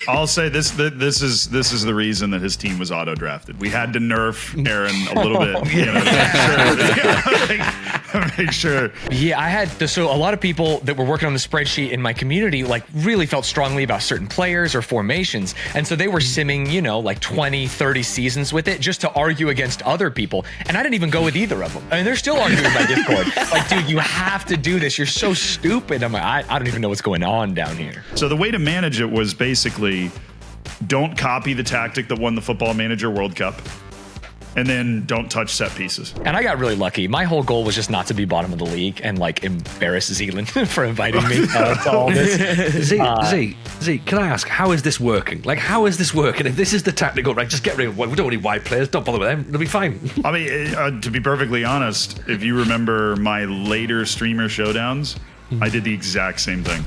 I'll say this is the reason that his team was auto drafted. We had to nerf Aaron a little bit, to make sure. Yeah, I had so a lot of people that were working on the spreadsheet in my community like really felt strongly about certain players or formations, and so they were simming, like 20, 30 seasons with it just to argue against other people. And I didn't even go with either of them. I mean, they're still arguing in my Discord. Like, dude, you have to do this. You're so stupid. I'm like, I don't even know what's going on down here. So the way to manage it was basically don't copy the tactic that won the Football Manager World Cup, and then don't touch set pieces. And I got really lucky. My whole goal was just not to be bottom of the league and like embarrass Zealand for inviting me to all this. Z, can I ask, how is this working? Like, how is this working? If this is the tactical, right, just get rid of, we don't need white players, don't bother with them, it'll be fine. I mean, to be perfectly honest, if you remember my later streamer showdowns, I did the exact same thing.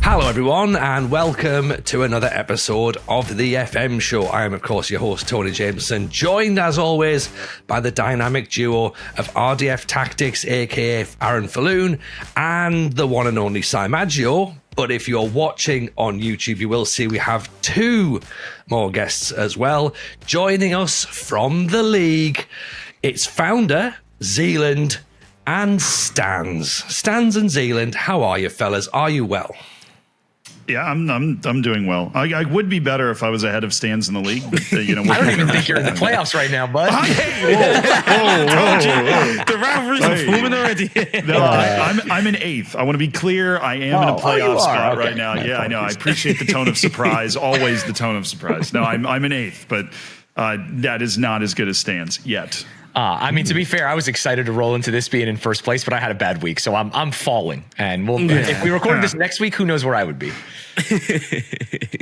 Hello everyone and welcome to another episode of the FM show. I am of course your host Tony Jameson, joined as always by the dynamic duo of RDF Tactics aka Aaron Falloon and the one and only Maggio. But if you're watching on YouTube, you will see we have two more guests as well joining us from the league. It's founder Zealand and Stanz. Stanz and Zealand, how are you fellas? Are you well? Yeah, I'm doing well. I would be better if I was ahead of Stanz in the league, but I don't even think you're in the playoffs right now, bud. The Rivalries are forming already. No, I'm in eighth. I want to be clear. I am in a playoff spot right now. Yeah, I know. I appreciate the tone of surprise. Always the tone of surprise. No, I'm in eighth, but that is not as good as Stanz yet. I mean, to be fair, I was excited to roll into this being in first place, but I had a bad week, so I'm falling. And if we recorded this next week, who knows where I would be?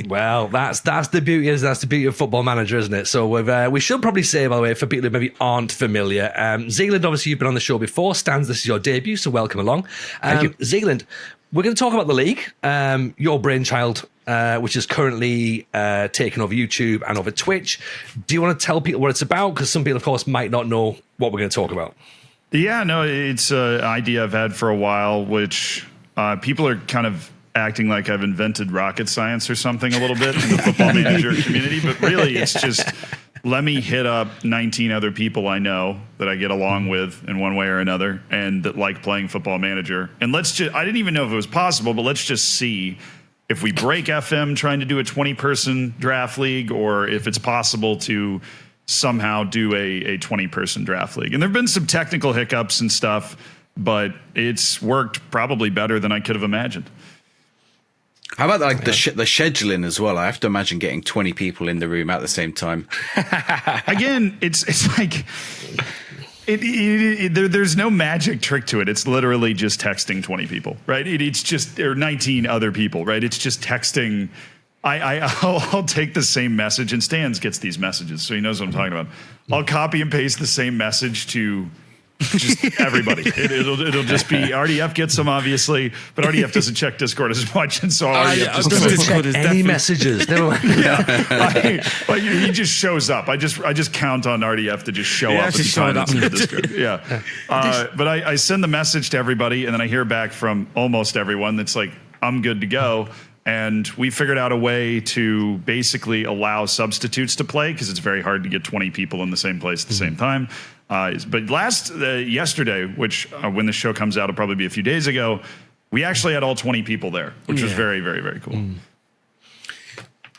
Well, that's the beauty of Football Manager, isn't it? So we should probably say, by the way, for people who maybe aren't familiar, Zealand, obviously you've been on the show before. Stanz, this is your debut, so welcome along. Thank you. Zealand, we're going to talk about the league, your brainchild, which is currently taking over YouTube and over Twitch. Do you want to tell people what it's about? Because some people, of course, might not know what we're going to talk about. Yeah, no, it's an idea I've had for a while, which people are kind of acting like I've invented rocket science or something a little bit in the Football Manager community. But really, it's just let me hit up 19 other people I know that I get along with in one way or another and that like playing Football Manager. And I didn't even know if it was possible, but let's just see if we break FM trying to do a 20-person draft league, or if it's possible to somehow do a 20-person draft league. And there have been some technical hiccups and stuff, but it's worked probably better than I could have imagined. How about like the scheduling as well? I have to imagine getting 20 people in the room at the same time. Again, it's like... There's no magic trick to it. It's literally just texting 20 people, right? It's just, or 19 other people, right? It's just texting. I'll take the same message, and Stanz gets these messages, so he knows what I'm talking about. I'll copy and paste the same message to just everybody. It'll just be RDF gets them, obviously, but RDF doesn't check Discord as much, and so RDF just check any messages. He just shows up. I just count on RDF to just show up at the time that's in the Discord. Yeah, but I send the message to everybody, and then I hear back from almost everyone that's like, I'm good to go. And we figured out a way to basically allow substitutes to play, because it's very hard to get 20 people in the same place at the same time. But yesterday, which when the show comes out, it'll probably be a few days ago, we actually had all 20 people there, which was very, very, very cool.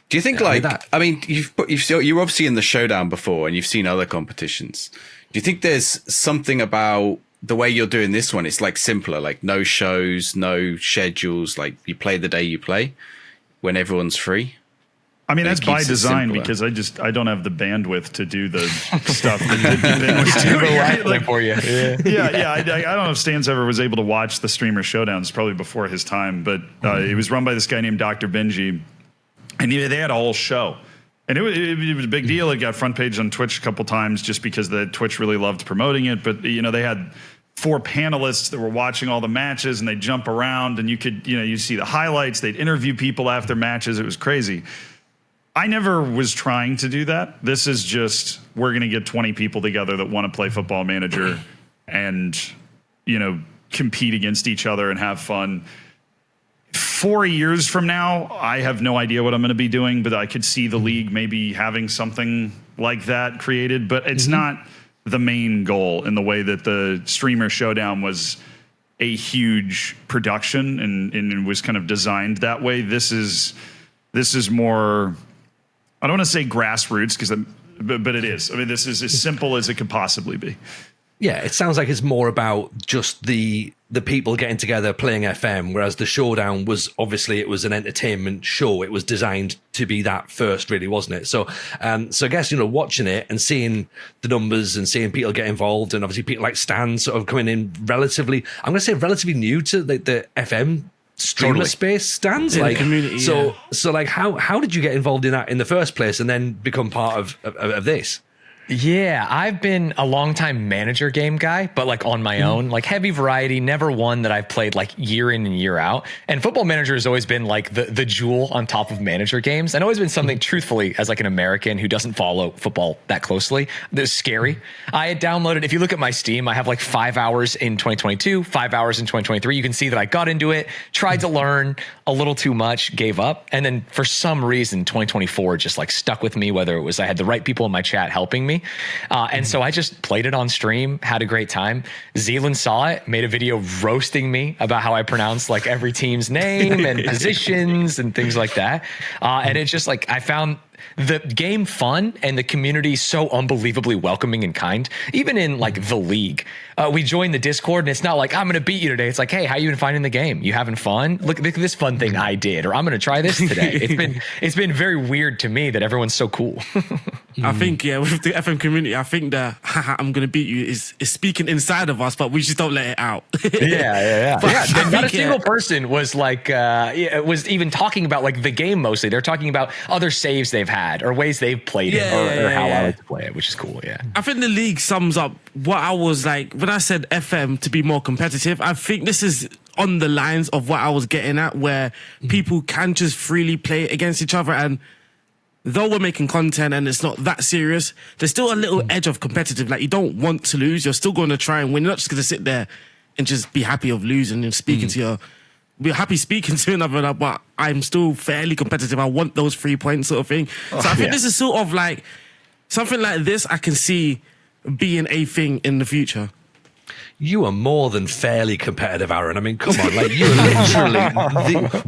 Do you think you're obviously in the showdown before and you've seen other competitions. Do you think there's something about the way you're doing this one? It's like simpler, like no shows, no schedules, like you play the day you play when everyone's free. I mean, that's by design, because I don't have the bandwidth to do the stuff that Ben was doing. For you. Yeah. I don't know if Stanz ever was able to watch the streamer showdowns, probably before his time, but it was run by this guy named Dr. Benji, and they had a whole show. And it was a big deal. It got front page on Twitch a couple times just because the Twitch really loved promoting it. But, they had 4 panelists that were watching all the matches, and they'd jump around, and you could, you see the highlights. They'd interview people after matches. It was crazy. I never was trying to do that. This is just, we're going to get 20 people together that want to play Football Manager and, compete against each other and have fun. 4 years from now, I have no idea what I'm going to be doing, but I could see the league maybe having something like that created, but it's not the main goal in the way that the Streamer Showdown was a huge production and was kind of designed that way. This is more, I don't want to say grassroots, but it is. I mean, this is as simple as it could possibly be. Yeah, it sounds like it's more about just the people getting together playing FM, whereas the Showdown was obviously it was an entertainment show. It was designed to be that first, really, wasn't it? So, so I guess, you know, watching it and seeing the numbers and seeing people get involved, and obviously people like Stanz sort of coming in relatively, I'm going to say relatively new to the FM streamer space. Stanz, like community. So like how did you get involved in that in the first place and then become part of this? Yeah, I've been a longtime manager game guy, but like on my own, like heavy variety, never one that I've played like year in and year out. And Football Manager has always been like the jewel on top of manager games, and always been something, truthfully, as like an American who doesn't follow football that closely, that's scary. I had downloaded, if you look at my Steam, I have like 5 hours in 2022, 5 hours in 2023. You can see that I got into it, tried to learn a little too much, gave up. And then for some reason, 2024 just like stuck with me, whether it was I had the right people in my chat helping me. And so I just played it on stream, had a great time. Zealand saw it, made a video roasting me about how I pronounce like every team's name and positions and things like that. And it's just like, I found the game fun and the community so unbelievably welcoming and kind, even in like the league. We joined the Discord and it's not like, I'm going to beat you today. It's like, hey, how you been finding the game? You having fun? Look at this fun thing I did, or I'm going to try this today. It's been very weird to me that everyone's so cool. I think, yeah, with the FM community, I think the I'm going to beat you is speaking inside of us, but we just don't let it out. Yeah. But not a single person was like, was even talking about like the game mostly. They're talking about other saves they've had or ways they've played it or how I like to play it, which is cool. Yeah. I think the league sums up what I was like when I said FM to be more competitive. I think this is on the lines of what I was getting at, where people can just freely play against each other, and though we're making content and it's not that serious, there's still a little edge of competitive. Like, you don't want to lose. You're still going to try and win. You're not just going to sit there and just be happy of losing and speaking to we're happy speaking to another, but I'm still fairly competitive. I want those 3 points sort of thing. So I think this is sort of like something like this I can see being a thing in the future. You are more than fairly competitive, Aaron. I mean, come on, like you're literally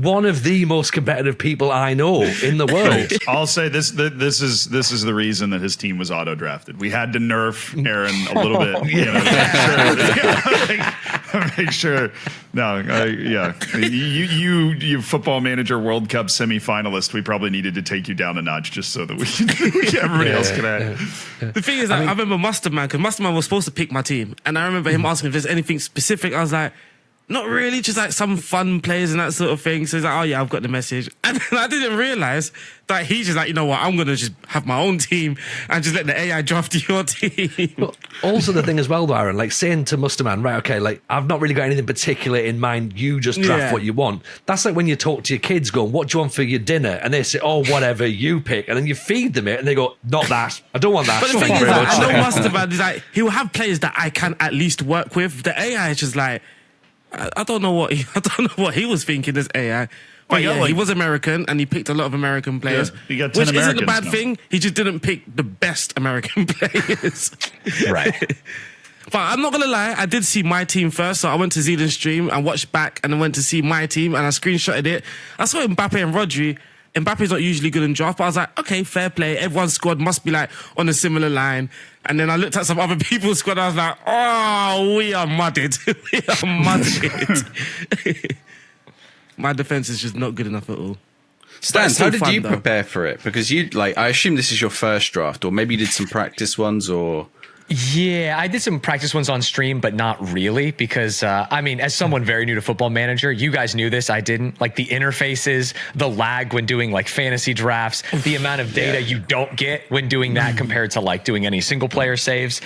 one of the most competitive people I know in the world. I'll say this is the reason that his team was auto drafted. We had to nerf Aaron a little bit, make sure. No, you Football Manager World Cup semifinalist. We probably needed to take you down a notch just so that everybody else could have. The thing is, I remember Musterman, because Musterman was supposed to pick my team, and I remember him asking if there's anything specific. I was like, not really, just like some fun players and that sort of thing. So he's like, oh yeah, I've got the message. And then I didn't realize that he's just like, you know what, I'm going to just have my own team and just let the AI draft your team. But also the thing as well, Aaron, like saying to Musterman, right, okay, like I've not really got anything particular in mind. You just draft what you want. That's like when you talk to your kids going, what do you want for your dinner? And they say, oh, whatever you pick. And then you feed them it and they go, not that. I don't want that. But the thing is, like, I know Musterman is like, he will have players that I can at least work with. The AI is just like, I don't know what he was thinking as AI. But he was American and he picked a lot of American players. Yeah, he got 10 which Americans isn't a bad now. thing. He just didn't pick the best American players. Right. But I'm not going to lie, I did see my team first. So I went to Zealand's stream and watched back and then went to see my team and I screenshotted it. I saw Mbappe and Rodri. Mbappe's not usually good in draft, but I was like, okay, fair play. Everyone's squad must be like on a similar line. And then I looked at some other people's squad. I was like, oh, we are mudded. We are mudded. My defense is just not good enough at all. Stanz, how did you prepare for it? Because I assume this is your first draft, or maybe you did some practice ones, or... Yeah, I did some practice ones on stream, but not really because, I mean, as someone very new to Football Manager, you guys knew this, I didn't. Like the interfaces, the lag when doing like fantasy drafts, the amount of data you don't get when doing that compared to like doing any single player saves.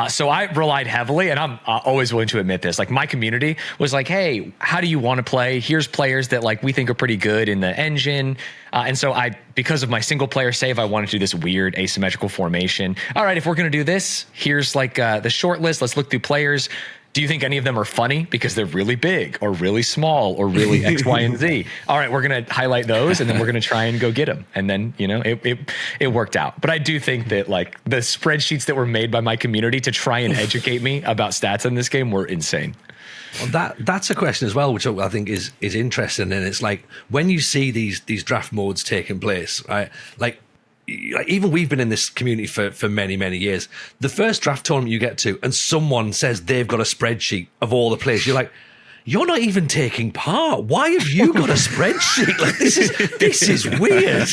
So I relied heavily, and I'm always willing to admit this, like my community was like, hey, how do you want to play? Here's players that like we think are pretty good in the engine. And so because of my single player save, I wanted to do this weird asymmetrical formation. All right, if we're going to do this, here's like the short list. Let's look through players. Do you think any of them are funny because they're really big or really small or really X, Y, and Z? All right, we're going to highlight those and then we're going to try and go get them. And then, you know, it worked out. But I do think that like the spreadsheets that were made by my community to try and educate me about stats in this game were insane. Well, that's a question as well, which I think is interesting. And it's like when you see these draft modes taking place, right? Like even we've been in this community for many, many years. The first draft tournament you get to and someone says they've got a spreadsheet of all the players, you're like, you're not even taking part. Why have you got a spreadsheet? Like this is weird.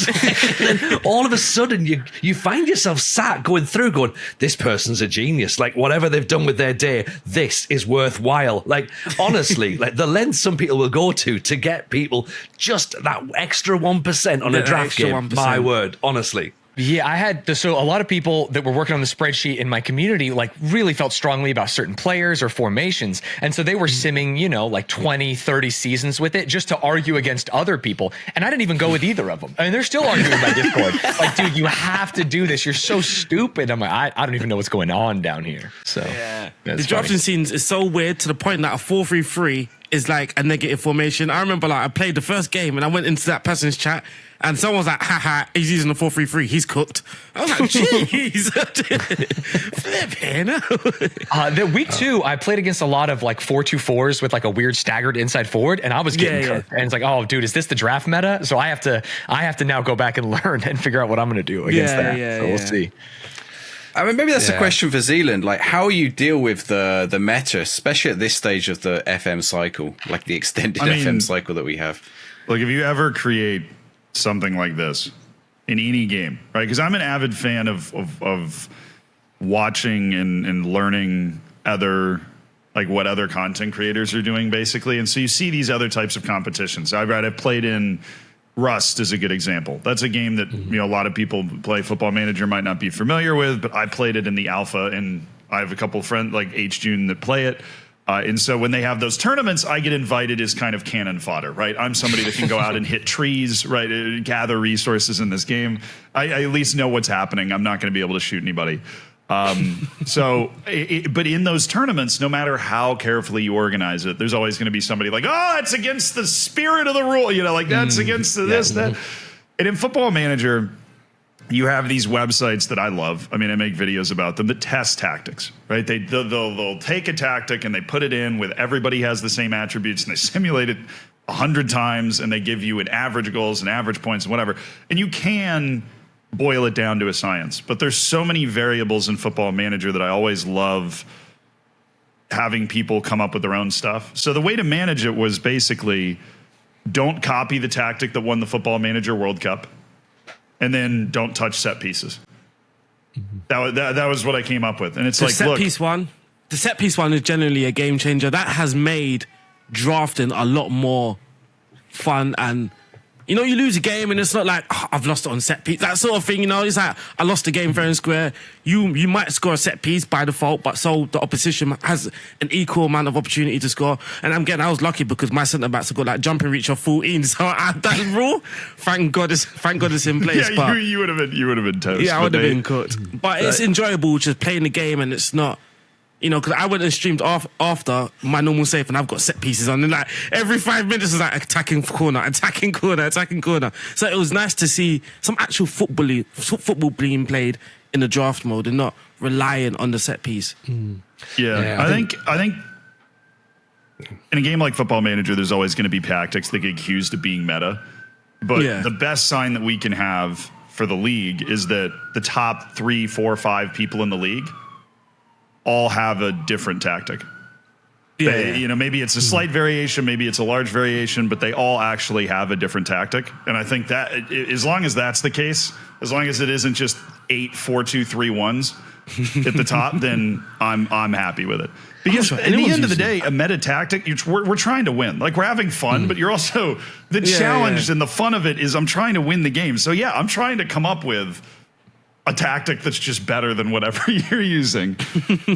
And then all of a sudden you find yourself sat going through going, this person's a genius. Like whatever they've done with their day, this is worthwhile. Like honestly, like the length some people will go to get people just that extra 1% on a draft game. 1%. My word, honestly. Yeah, I had so a lot of people that were working on the spreadsheet in my community like really felt strongly about certain players or formations. And so they were simming, you know, like 20, 30 seasons with it just to argue against other people. And I didn't even go with either of them. I mean, they're still arguing in my Discord. Like, dude, you have to do this. You're so stupid. I'm like, I don't even know what's going on down here. So the drafting scenes is so weird to the point that a 4-3-3 is like a negative formation. I remember like I played the first game and I went into that person's chat and someone was like, haha, he's using a 4-3-3. He's cooked. I was like, jeez. The week 2, I played against a lot of like 4-2-4s with like a weird staggered inside forward, and I was getting cooked. And it's like, oh, dude, is this the draft meta? So I have to now go back and learn and figure out what I'm going to do against that. So we'll see. I mean, maybe that's a question for Zealand. Like, how you deal with the meta, especially at this stage of the FM cycle, like the extended FM cycle that we have. Look, if you ever create something like this in any game, right? Because I'm an avid fan of watching and learning what other content creators are doing, basically. And so you see these other types of competitions. I've played in Rust is a good example. That's a game that a lot of people who play Football Manager might not be familiar with, but I played it in the alpha, and I have a couple of friends like H June that play it. And so when they have those tournaments, I get invited as kind of cannon fodder, right? I'm somebody that can go out and hit trees, right? Gather resources in this game. I at least know what's happening. I'm not going to be able to shoot anybody. But in those tournaments, no matter how carefully you organize it, there's always going to be somebody like, oh, it's against the spirit of the rule. Like that's against that. And in Football Manager, you have these websites that I love. I mean, I make videos about them that test tactics, right? They'll take a tactic and they put it in with everybody has the same attributes and they simulate it 100 times and they give you an average goals and average points and whatever. And you can boil it down to a science, but there's so many variables in Football Manager that I always love having people come up with their own stuff. So the way to manage it was basically don't copy the tactic that won the Football Manager World Cup. And then don't touch set pieces. That was what I came up with. And it's like, look. The set piece one is generally a game changer. That has made drafting a lot more fun. And, you lose a game and it's not like, oh, I've lost it on set piece. That sort of thing, it's like, I lost the game fair and square. You might score a set piece by default, but so the opposition has an equal amount of opportunity to score. And I was lucky because my centre backs have got like jumping reach of 14. So that rule, thank God it's in place. Yeah, but you would have been toast. Yeah, I would have been cooked. But it's enjoyable just playing the game, and it's not, because I went and streamed after my normal save, and I've got set pieces on, and like every 5 minutes is like attacking corner. So it was nice to see some actual football being played in the draft mode and not relying on the set piece. Yeah, I think in a game like Football Manager, there's always going to be tactics that get accused of being meta. But the best sign that we can have for the league is that the top 3, 4, 5 people in the league all have a different tactic. Maybe it's a slight variation, maybe it's a large variation, but they all actually have a different tactic. And I think that as long as that's the case, as long as it isn't just 8 4-2-3-1s at the top, then I'm happy with it. Because at the end of the day, a meta tactic, we're trying to win. Like, we're having fun, but you're also the challenge and the fun of it is I'm trying to win the game. So yeah, I'm trying to come up with a tactic that's just better than whatever you're using.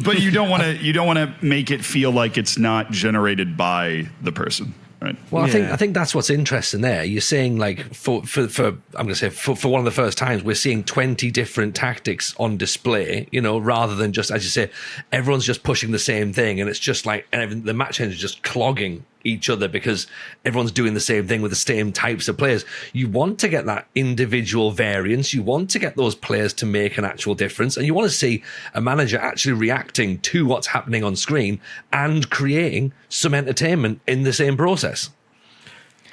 But you don't want to make it feel like it's not generated by the person. Right? right? Well, I think that's what's interesting there. You're saying like for I'm going to say for one of the first times we're seeing 20 different tactics on display, rather than just, as you say, everyone's just pushing the same thing, and it's just like the match engine is just clogging each other because everyone's doing the same thing with the same types of players. You want to get that individual variance. You want to get those players to make an actual difference, and you want to see a manager actually reacting to what's happening on screen and creating some entertainment in the same process.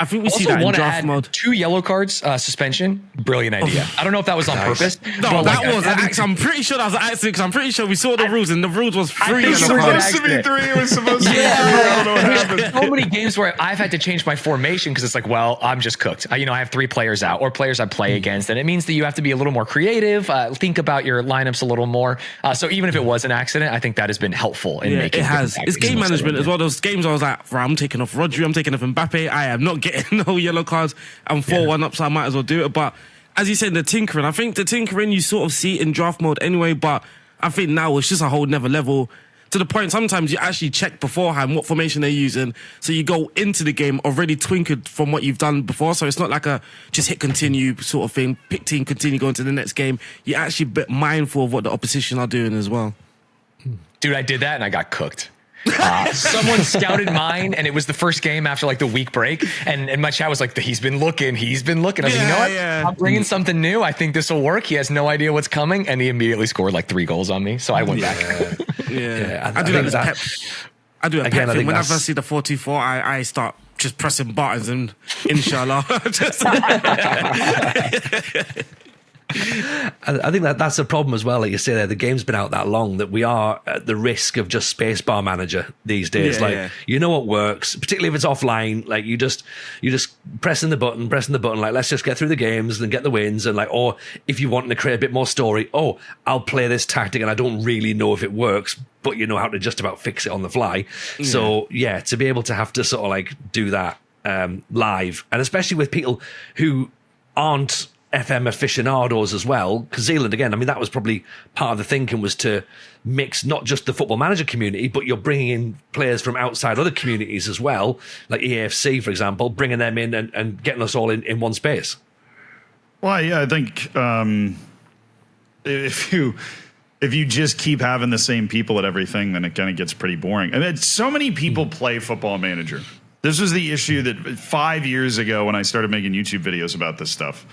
I think we see that in draft mode. 2 yellow cards suspension. Brilliant idea. I don't know if that was on purpose. No, that was an accident. I'm pretty sure that was an accident because I'm pretty sure we saw the rules and the rules was 3 It was yellow cards. supposed to be 3. It was supposed to be 3. I don't know what happened. There's so many games where I've had to change my formation because it's like, well, I'm just cooked. I have 3 players out or players I play against, and it means that you have to be a little more creative, think about your lineups a little more. So even if it was an accident, I think that has been helpful in making it has. It's game management as well. Those games I was like, I'm taking off Rodri, I'm taking off Mbappe. I am not getting no yellow cards. I'm 4-1 up, so I might as well do it. But as you said, the tinkering, I think the tinkering you sort of see in draft mode anyway, but I think now it's just a whole nother level to the point sometimes you actually check beforehand what formation they're using, so you go into the game already twinkered from what you've done before, so it's not like a just hit continue sort of thing, pick team, continue, going to the next game. You're actually a bit mindful of what the opposition are doing as well. Dude, I did that and I got cooked. Someone scouted mine, and it was the first game after like the week break, and my chat was like, he's been looking. I was like, you know what? I'm bringing something new. I think this will work. He has no idea what's coming, and he immediately scored like 3 goals on me. So I went back. I do that as pep. I do a pep thing. Whenever I see the 4-2-4, I start just pressing buttons and inshallah. I think that's a problem as well. Like you say there, the game's been out that long that we are at the risk of just spacebar manager these days. You know what works, particularly if it's offline. Like you just pressing the button. Like, let's just get through the games and get the wins. And like, or if you want to create a bit more story, I'll play this tactic and I don't really know if it works, but you know how to just about fix it on the fly. Yeah. So yeah, to be able to have to sort of like do that live, and especially with people who aren't FM aficionados as well, because Zealand, again, I mean, that was probably part of the thinking, was to mix not just the Football Manager community, but you're bringing in players from outside other communities as well, like EAFC, for example, bringing them in and getting us all in one space. Well, yeah, I think if you just keep having the same people at everything, then it kind of gets pretty boring. I mean, so many people play Football Manager. This was the issue that 5 years ago when I started making YouTube videos about this stuff.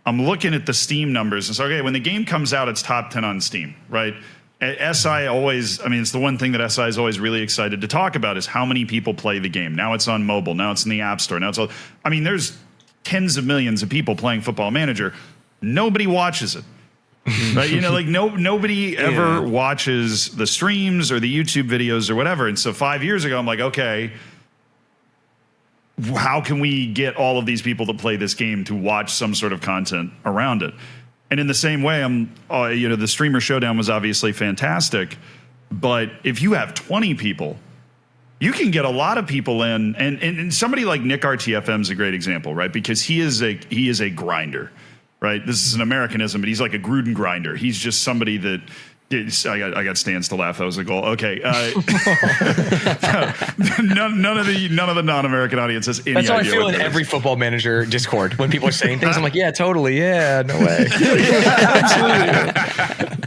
I'm looking at the Steam numbers and so, okay, when the game comes out, it's top 10 on Steam, right? SI always, I mean, it's the one thing that SI is always really excited to talk about is how many people play the game. Now it's on mobile. Now it's in the App Store. Now it's all, I mean, there's tens of millions of people playing Football Manager. Nobody watches it. Right? You know, like nobody ever watches the streams or the YouTube videos or whatever. And so 5 years ago, I'm like, okay, how can we get all of these people that play this game to watch some sort of content around it? And in the same way, the streamer showdown was obviously fantastic, but if you have 20 people, you can get a lot of people in, and somebody like Nick RTFM is a great example, right? Because he is a grinder, right? This is an Americanism, but he's like a Gruden grinder. He's just somebody that. I got Stanz to laugh. That was a goal. Okay. None of the non-American audience has any idea. That's how I feel in every Football Manager Discord. When people are saying things, I'm like, yeah, totally. Yeah, no way. Absolutely.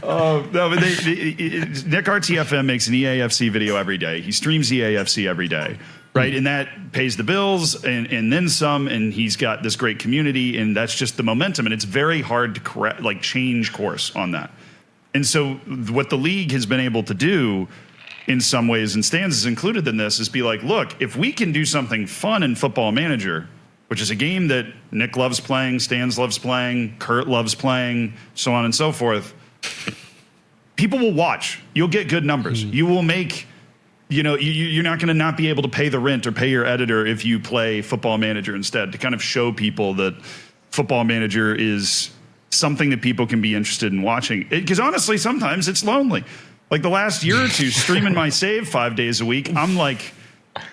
No, but Nick RTFM makes an EAFC video every day. He streams EAFC every day. Right. And that pays the bills and then some. And he's got this great community. And that's just the momentum. And it's very hard to change course on that. And so what the league has been able to do in some ways, and Stanz is included in this, is be like, look, if we can do something fun in Football Manager, which is a game that Nick loves playing, Stanz loves playing, Kurt loves playing, so on and so forth, people will watch. You'll get good numbers. You will make, you're not going to not be able to pay the rent or pay your editor if you play Football Manager instead, to kind of show people that Football Manager is something that people can be interested in watching. Because honestly, sometimes it's lonely. Like the last year or two, streaming my save 5 days a week, I'm like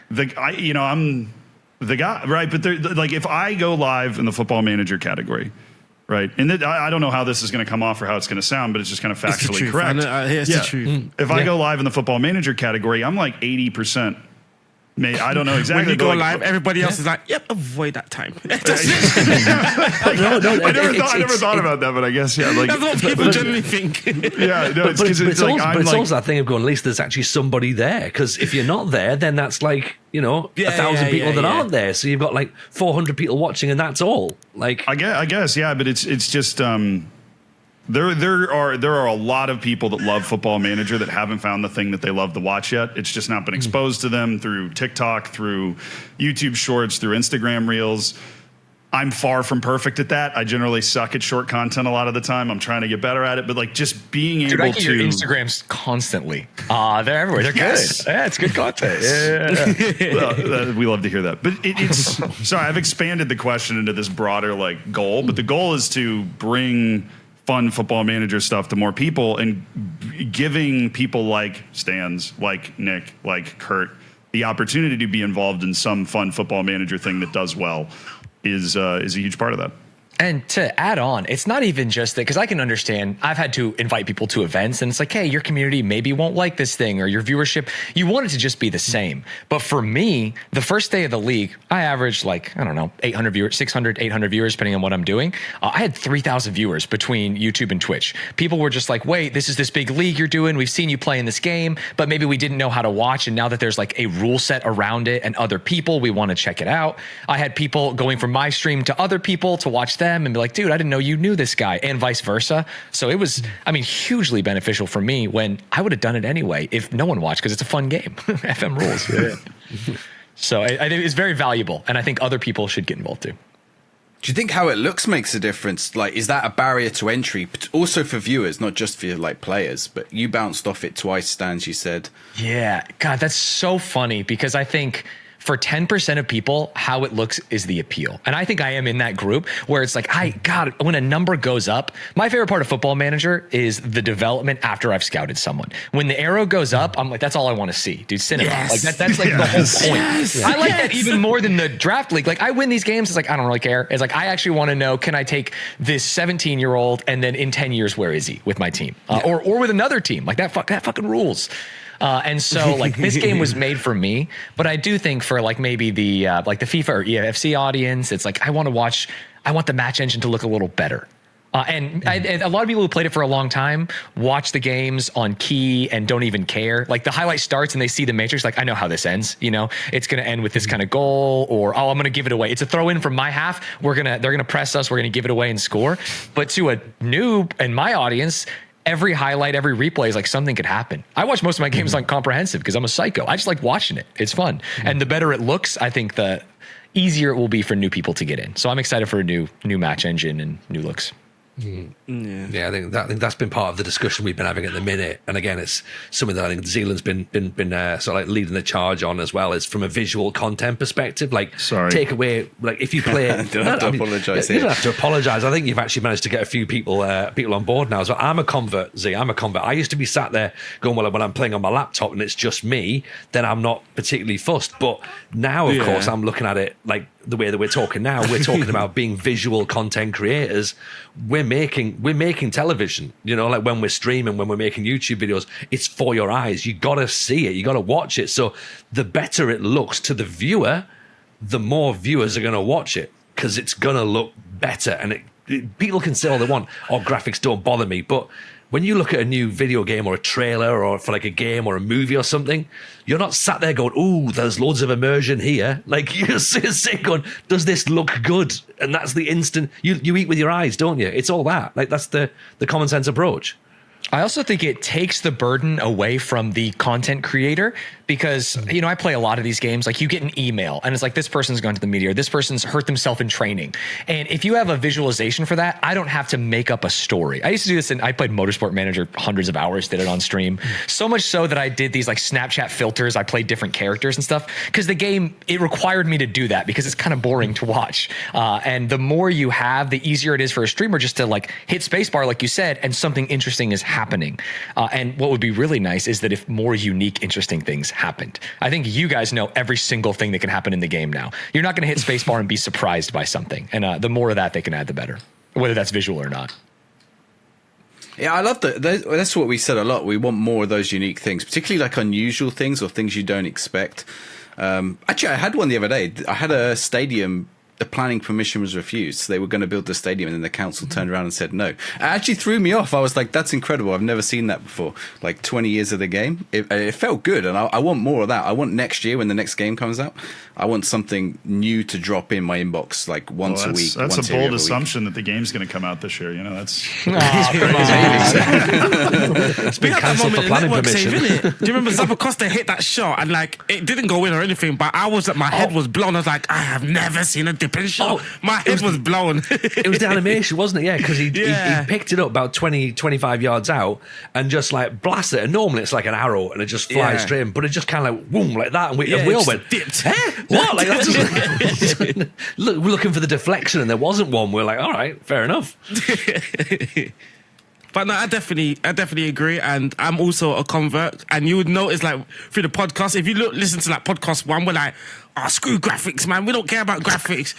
I'm the guy, right? But like if I go live in the Football Manager category, right? And I don't know how this is going to come off or how it's going to sound, but it's just kind of factually correct. It's the truth. If I go live in the Football Manager category, I'm like 80% I don't know exactly. When you go like, live, everybody else is like, "Yep, avoid that time." I never thought about that, but I guess like That's what people generally think. Yeah, no, it's like it's also that thing of going, at least there's actually somebody there. Because if you're not there, then that's like, 1,000 people that aren't there. So you've got like 400 people watching, and that's all. Like, I guess, yeah. But it's just there are a lot of people that love Football Manager that haven't found the thing that they love to watch yet. It's just not been exposed to them through TikTok, through YouTube Shorts, through Instagram Reels. I'm far from perfect at that. I generally suck at short content a lot of the time. I'm trying to get better at it, but like just being able I get to your Instagrams constantly. They're everywhere. They're good. Yeah, it's good content. Yeah. Well, we love to hear that. But it's sorry, I've expanded the question into this broader like goal, but the goal is to bring fun Football Manager stuff to more people and giving people like Stanz, like Nick, like Kurt, the opportunity to be involved in some fun Football Manager thing that does well is a huge part of that. And to add on, it's not even just that, because I can understand, I've had to invite people to events and it's like, hey, your community maybe won't like this thing, or your viewership, you want it to just be the same. But for me, the first day of the league, I averaged 800 viewers, 600, 800 viewers, depending on what I'm doing. I had 3,000 viewers between YouTube and Twitch. People were just like, wait, this is this big league you're doing. We've seen you play in this game, but maybe we didn't know how to watch. And now that there's like a rule set around it and other people, we want to check it out. I had people going from my stream to other people to watch them and be like, dude, I didn't know you knew this guy, and vice versa. So it was, hugely beneficial for me when I would have done it anyway if no one watched, because it's a fun game. FM rules. Yeah. So I think it's very valuable, and I think other people should get involved too. Do you think how it looks makes a difference? Like, is that a barrier to entry, but also for viewers, not just for like players? But you bounced off it twice, Stanz, you said. Yeah. God, that's so funny, because I think for 10% of people, how it looks is the appeal. And I think I am in that group where it's like, when a number goes up, my favorite part of Football Manager is the development after I've scouted someone. When the arrow goes up, I'm like, that's all I want to see, dude. Cinema. Yes. Like that's like the whole point. Yes. I like that even more than the draft league. Like I win these games, it's like, I don't really care. It's like, I actually want to know, can I take this 17-year-old and then in 10 years, where is he with my team? Or with another team? Like that fucking rules. And so like this game was made for me, but I do think for like maybe the FIFA or EAFC audience, it's like, I want the match engine to look a little better. And a lot of people who played it for a long time watch the games on key and don't even care. Like the highlight starts and they see the matrix, like, I know how this ends. It's going to end with this kind of goal, or, I'm going to give it away. It's a throw in from my half. They're going to press us. We're going to give it away and score. But to a noob in my audience, every highlight, every replay is like something could happen. I watch most of my games on comprehensive because I'm a psycho. I just like watching it. It's fun. And the better it looks, I think the easier it will be for new people to get in. So I'm excited for a new match engine and new looks. Yeah, I think that's been part of the discussion we've been having at the minute. And again, it's something that I think Zealand's been sort of like leading the charge on as well, is from a visual content perspective. Like, take away, like if you play, you don't have to apologise. You don't have to apologise. I think you've actually managed to get a few people on board now. So I'm a convert, Z. I'm a convert. I used to be sat there going, well, when I'm playing on my laptop and it's just me, then I'm not particularly fussed. But now, of course, I'm looking at it like the way that we're talking now. We're talking about being visual content creators. We're making television, like when we're streaming, when we're making YouTube videos, it's for your eyes. You got to see it. You got to watch it. So the better it looks to the viewer, the more viewers are going to watch it, because it's going to look better. And people can say all they want, graphics don't bother me. But when you look at a new video game or a trailer or for like a game or a movie or something, you're not sat there going, ooh, there's loads of immersion here. Like you're sitting going, does this look good? And that's the instant, you eat with your eyes, don't you? It's all that. Like that's the common sense approach. I also think it takes the burden away from the content creator, because, I play a lot of these games. Like you get an email and it's like, this person's gone to the media, or this person's hurt themselves in training. And if you have a visualization for that, I don't have to make up a story. I used to do this, and I played Motorsport Manager hundreds of hours, did it on stream. So much so that I did these like Snapchat filters. I played different characters and stuff, because the game, it required me to do that because it's kind of boring to watch. And the more you have, the easier it is for a streamer just to like hit spacebar, like you said, and something interesting is happening. And what would be really nice is that if more unique, interesting things happened. I think you guys know every single thing that can happen in the game now. You're not going to hit spacebar and be surprised by something. And the more of that they can add, the better, whether that's visual or not. Yeah, I love that. That's what we said a lot. We want more of those unique things, particularly like unusual things or things you don't expect. Actually, I had one the other day. I had a stadium. The planning permission was refused. So they were going to build the stadium, and then the council turned around and said no. It actually threw me off. I was like, that's incredible. I've never seen that before. Like 20 years of the game. It felt good, and I want more of that. I want next year when the next game comes out, I want something new to drop in my inbox like once a week. That's a bold assumption that the game's going to come out this year. You know, that's Come on. It's been cancelled for planning permission. Do you remember Zappacosta hit that shot and like it didn't go in or anything, but my head was blown. I was like, I have never seen a dipping shot. My head was blown. It was the animation, wasn't it? Yeah, because he picked it up about 20, 25 yards out and just like blasted it. And normally it's like an arrow and it just flies straight in, but it just kind of like boom like that. And we all went, dipped. What? Like that's just, we're looking for the deflection and there wasn't one. We're like, all right, fair enough. But no, I definitely agree, and I'm also a convert. And you would notice, like through the podcast, if you listen to like podcast 1, we're like, "Oh, screw graphics, man. We don't care about graphics."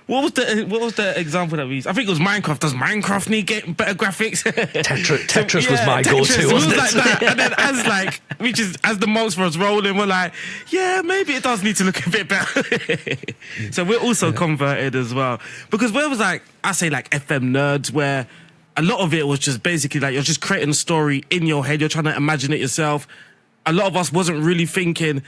What was the example that we used? I think it was Minecraft. Does Minecraft need better graphics? Tetris was my go-to, wasn't it? Like that. And then as the months was rolling, we're like, yeah, maybe it does need to look a bit better. So we're also converted as well, because where was like I say like FM nerds where. A lot of it was just basically like you're just creating a story in your head. You're trying to imagine it yourself. A lot of us wasn't really thinking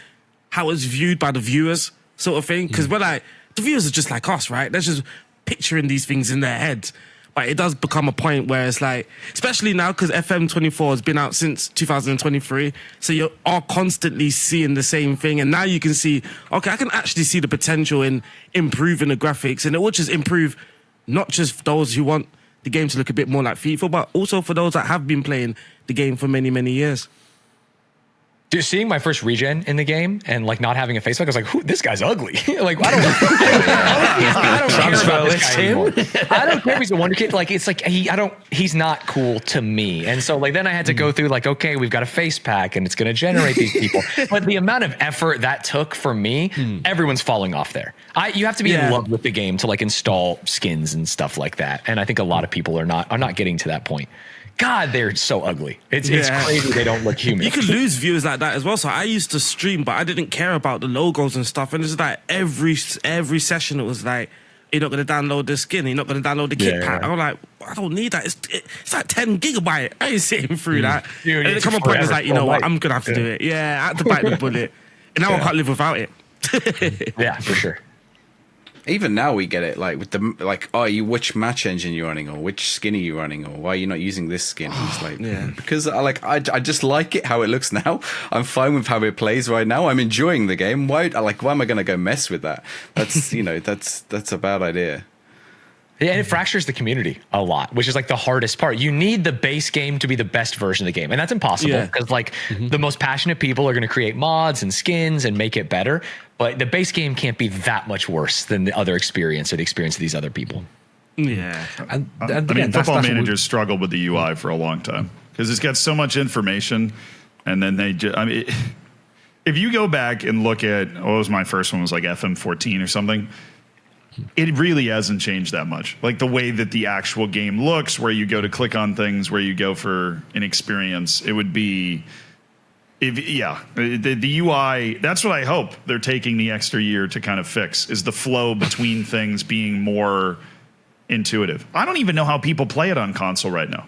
how it's viewed by the viewers, sort of thing. Because we're like, the viewers are just like us, right? They're just picturing these things in their heads. But it does become a point where it's like, especially now because FM24 has been out since 2023. So you are constantly seeing the same thing. And now you can see, okay, I can actually see the potential in improving the graphics. And it will just improve not just those who want the game to look a bit more like FIFA, but also for those that have been playing the game for many, many years. Dude, seeing my first regen in the game and like not having a face, I was like, this guy's ugly. Like, I don't care about this guy anymore. I don't care if he's a wonder kid. Like, it's like, he's not cool to me. And so like, then I had to go through like, okay, we've got a face pack and it's going to generate these people. But the amount of effort that took for me, everyone's falling off there. You have to be in love with the game to like install skins and stuff like that. And I think a lot of people are not getting to that point. God, they're so ugly. It's crazy they don't look human. You could lose viewers like that as well. So I used to stream, but I didn't care about the logos and stuff. And it's like every session it was like, you're not going to download the skin, you're not going to download the kit pack. I'm like, I don't need that. It's like 10 gigabyte. I ain't sitting through that. Dude, and it come a point it's like, you know what, I'm going to have to do it. Yeah, I had to bite the bullet. And now I can't live without it. Yeah, for sure. Even now we get it, like with the which match engine you're running, or which skin are you running, or why are you not using this skin? It's like because I just like it how it looks now. I'm fine with how it plays right now. I'm enjoying the game. Why am I going to go mess with that? That's that's a bad idea. Yeah, and it fractures the community a lot, which is like the hardest part. You need the base game to be the best version of the game. And that's impossible because the most passionate people are going to create mods and skins and make it better. But the base game can't be that much worse than the other experience or the experience of these other people. Yeah. And again, Football Managers struggled with the UI for a long time because it's got so much information. And then if you go back and look at, what was my first one was like FM14 or something. It really hasn't changed that much. Like the way that the actual game looks, where you go to click on things, where you go for an experience, it would be, the UI, that's what I hope they're taking the extra year to kind of fix, is the flow between things being more intuitive. I don't even know how people play it on console right now.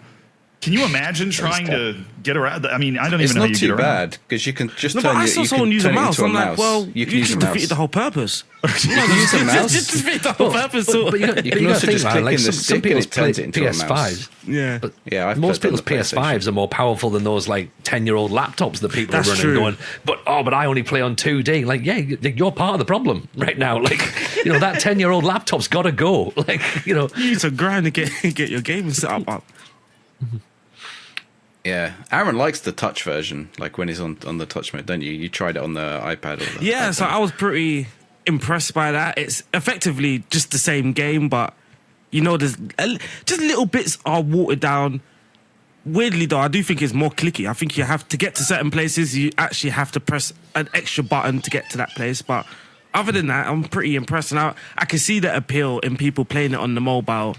Can you imagine trying to get around? I mean, I don't even know how you get around. It's not too bad because you can just turn I saw someone use a mouse. I'm like, well, you can use a mouse. Defeated the whole purpose. You can use a mouse. Just defeat the whole purpose. But you can also just click in the stick and it turns it into a mouse. Yeah. But most people's PS5s are more powerful than those like 10-year-old laptops that people are running going, but I only play on 2D. Like, yeah, you're part of the problem right now. Like, that 10-year-old laptop's got to go. Like, You need to grind to get your game set up. Yeah, Aaron likes the touch version, like when he's on the touch mode, don't you? You tried it on the iPad or the iPad. So I was pretty impressed by that. It's effectively just the same game, but there's just little bits are watered down. Weirdly though, I do think it's more clicky. I think you have to get to certain places, you actually have to press an extra button to get to that place. But other than that, I'm pretty impressed. And I can see the appeal in people playing it on the mobile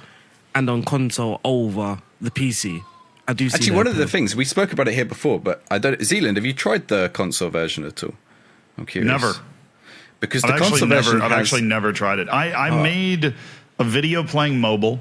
and on console over the PC. I do see actually one of the things we spoke about it here before, but Zealand, have you tried the console version at all? I'm curious. Never. Because the console version I've actually never tried it. I made a video playing mobile,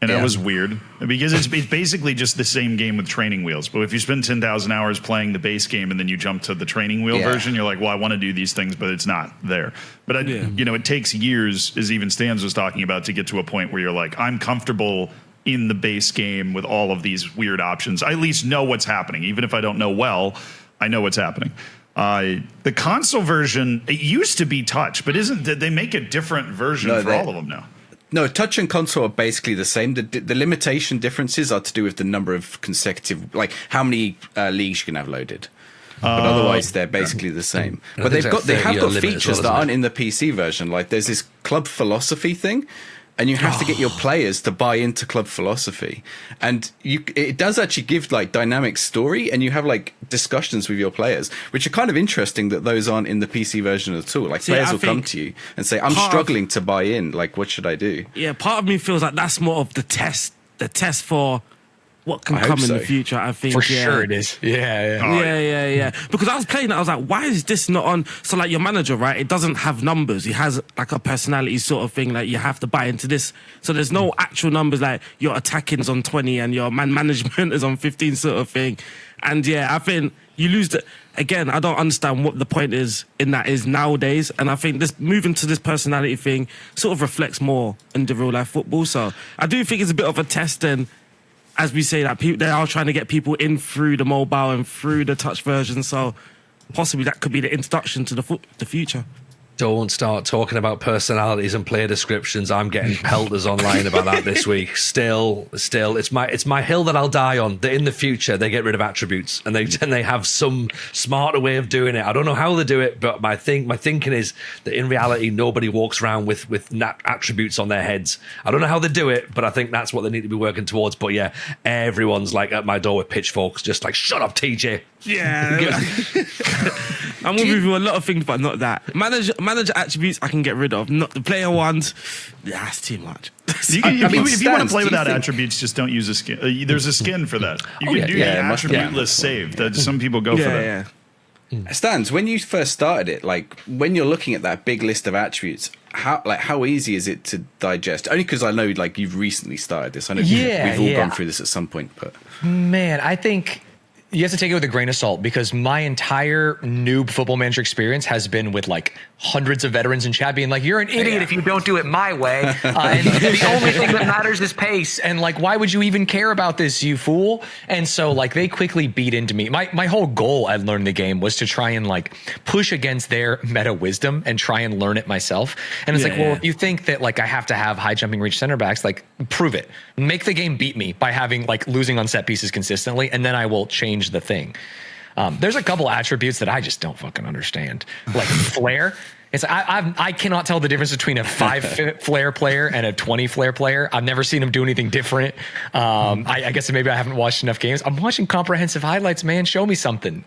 and it was weird because it's basically just the same game with training wheels. But if you spend 10,000 hours playing the base game and then you jump to the training wheel version, you're like, well, I want to do these things, but it's not there. But it takes years, as even Stanz was talking about, to get to a point where you're like, I'm comfortable in the base game with all of these weird options. I at least know what's happening, even if I don't know well. I know what's happening. The console version, it used to be touch, but did they make a different version for all of them now? No, touch and console are basically the same. The limitation differences are to do with the number of consecutive, like how many leagues you can have loaded. But otherwise, they're basically the same. But they have got features that aren't in the PC version. Like there's this club philosophy thing, and you have to get your players to buy into club philosophy. And it does actually give like dynamic story, and you have like discussions with your players, which are kind of interesting that those aren't in the PC version at all. Like players will come to you and say, I'm struggling to buy in. Like, what should I do? Yeah, part of me feels like that's more of the test for what can come in the future, I think. For sure it is. Yeah. Because I was playing it, I was like, why is this not on? So like your manager, right? It doesn't have numbers. He has like a personality sort of thing. Like you have to buy into this. So there's no actual numbers like your attacking's on 20 and your man management is on 15 sort of thing. And I think you lose the... Again, I don't understand what the point is in that is nowadays. And I think this moving to this personality thing sort of reflects more into real life football. So I do think it's a bit of a test, and as we say, that they are trying to get people in through the mobile and through the touch version. So possibly that could be the introduction to the future. Don't start talking about personalities and player descriptions. I'm getting pelters online about that this week. Still, it's my hill that I'll die on. That in the future they get rid of attributes and they have some smarter way of doing it. I don't know how they do it, but my thinking is that in reality nobody walks around with attributes on their heads. I don't know how they do it, but I think that's what they need to be working towards. But yeah, everyone's like at my door with pitchforks, just like shut up, TJ. Yeah, I'm with you a lot of things, but not that. Manager attributes I can get rid of. Not the player ones. That's too much. If you want to play without attributes, just don't use a skin. There's a skin for that. You can do the attribute-less save. That some people go for that. Stanz, when you first started it, like when you're looking at that big list of attributes, how easy is it to digest? Only because I know like you've recently started this. I know we've all gone through this at some point, but man, I think you have to take it with a grain of salt, because my entire noob Football Manager experience has been with like hundreds of veterans in chat being like, you're an idiot if you don't do it my way. And the only thing that matters is pace. And like, why would you even care about this, you fool? And so like they quickly beat into me. My whole goal at learning the game was to try and like push against their meta wisdom and try and learn it myself. And it's well, if you think that like I have to have high jumping reach center backs, like prove it. Make the game beat me by having like losing on set pieces consistently, and then I will change the thing. There's a couple attributes that I just don't fucking understand, like flare. It's I cannot tell the difference between a 5 flare player and a 20 flare player. I've never seen them do anything different. I guess maybe I haven't watched enough games. I'm watching comprehensive highlights, man. Show me something.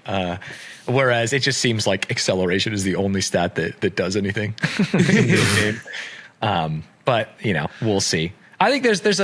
Whereas it just seems like acceleration is the only stat that does anything in this game. But we'll see. I think there's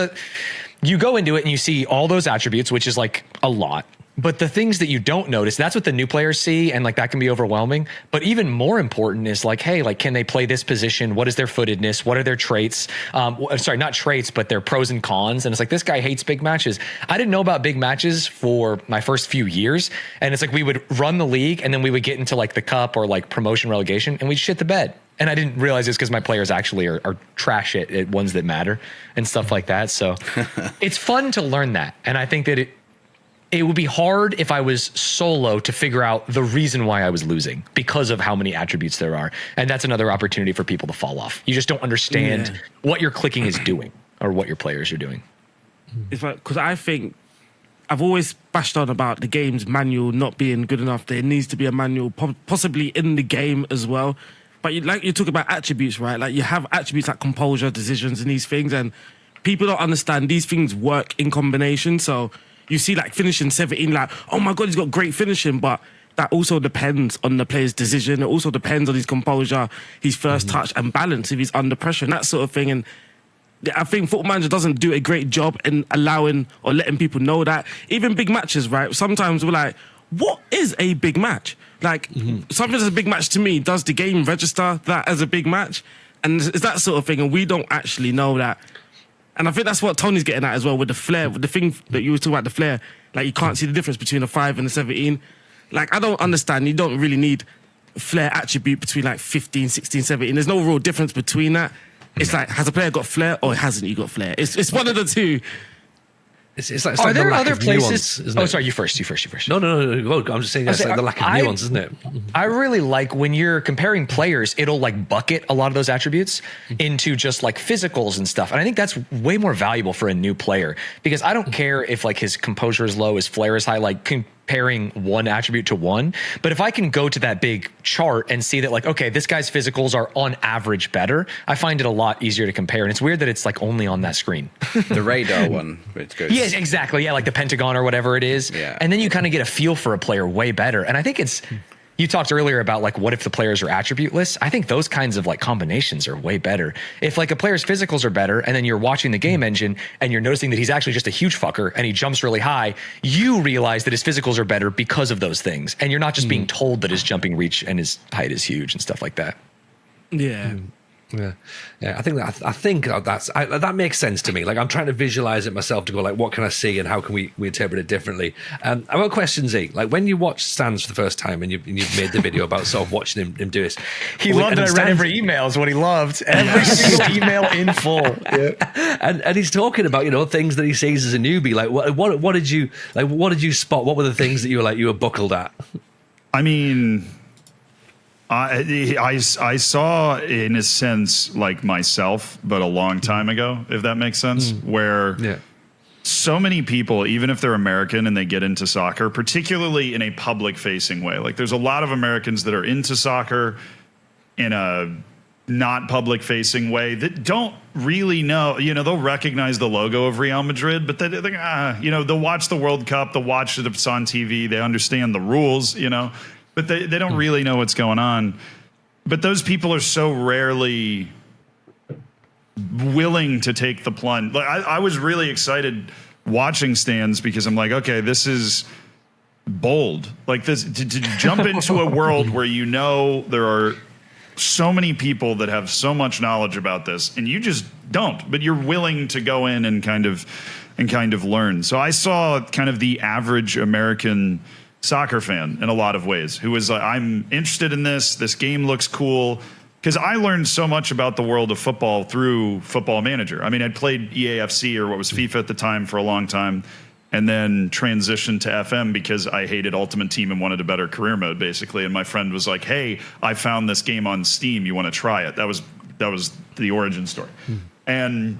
you go into it and you see all those attributes, which is like a lot. But the things that you don't notice, that's what the new players see, and like that can be overwhelming. But even more important is like, hey, like, can they play this position? What is their footedness? What are their traits? Sorry, not traits, but their pros and cons. And it's like, this guy hates big matches. I didn't know about big matches for my first few years. And it's like we would run the league, and then we would get into like the cup or like promotion relegation, and we'd shit the bed. And I didn't realize this because my players actually are trash at ones that matter and stuff like that. So it's fun to learn that. And I think that it would be hard if I was solo to figure out the reason why I was losing because of how many attributes there are. And that's another opportunity for people to fall off. You just don't understand what your clicking is doing or what your players are doing. It's like, because I think I've always bashed on about the game's manual not being good enough. There needs to be a manual, possibly in the game as well. But you talk about attributes, right? Like you have attributes like composure, decisions, and these things, and people don't understand these things work in combination. So you see like finishing 17, like, oh my God, he's got great finishing, but that also depends on the player's decision. It also depends on his composure, his first touch, and balance if he's under pressure and that sort of thing. And I think Football Manager doesn't do a great job in allowing or letting people know that. Even big matches, right? Sometimes we're like, what is a big match? Like something that's a big match to me, does the game register that as a big match? And it's that sort of thing, and we don't actually know that. And I think that's what Tony's getting at as well with the flare, with the thing that you were talking about, the flare. Like, you can't see the difference between a 5 and a 17. Like, I don't understand. You don't really need flare attribute between like 15, 16, 17. There's no real difference between that. It's like, has a player got flare or hasn't he got flare? It's one of the two. It's like Are the there lack other of places? nuance, isn't it? Oh, sorry, you first. No. I'm just saying that's like the lack of nuance, isn't it? I really like when you're comparing players, it'll like bucket a lot of those attributes into just like physicals and stuff. And I think that's way more valuable for a new player, because I don't care if like his composure is low, his flare is high, like comparing one attribute to one. But if I can go to that big chart and see that like, okay, this guy's physicals are on average better, I find it a lot easier to compare. And it's weird that it's like only on that screen. The radar one, which goes. Yes, exactly. Yeah, like the Pentagon or whatever it is. Yeah. And then you kind of get a feel for a player way better. And I think it's, you talked earlier about like, what if the players are attribute-less? I think those kinds of like combinations are way better. If like a player's physicals are better and then you're watching the game engine and you're noticing that he's actually just a huge fucker and he jumps really high, you realize that his physicals are better because of those things. And you're not just being told that his jumping reach and his height is huge and stuff like that. Yeah. Yeah. I think that makes sense to me. Like, I'm trying to visualize it myself to go like, what can I see and how can we interpret it differently? I've got a question, Z. Like, when you watch Stanz for the first time and you've made the video about sort of watching him do this, he loved that I read every email is what he loved. Every single email in full. Yeah. And he's talking about, you know, things that he sees as a newbie. Like, what did you spot? What were the things that you were buckled at? I mean, I saw, in a sense, like myself, but a long time ago, if that makes sense, where so many people, even if they're American and they get into soccer, particularly in a public-facing way, like there's a lot of Americans that are into soccer in a not public-facing way that don't really know, you know, they'll recognize the logo of Real Madrid, but they'll watch the World Cup, they'll watch it if it's on TV, they understand the rules, you know, but they don't really know what's going on. But those people are so rarely willing to take the plunge. Like I was really excited watching Stanz because I'm like, okay, this is bold. Like this to jump into a world where you know there are so many people that have so much knowledge about this, and you just don't. But you're willing to go in and kind of learn. So I saw kind of the average American soccer fan in a lot of ways who was like, I'm interested in this. This game looks cool. Because I learned so much about the world of football through Football Manager. I mean, I'd played EAFC, or what was FIFA at the time, for a long time, and then transitioned to FM because I hated Ultimate Team and wanted a better career mode, basically. And my friend was like, hey, I found this game on Steam. You want to try it? That was the origin story. And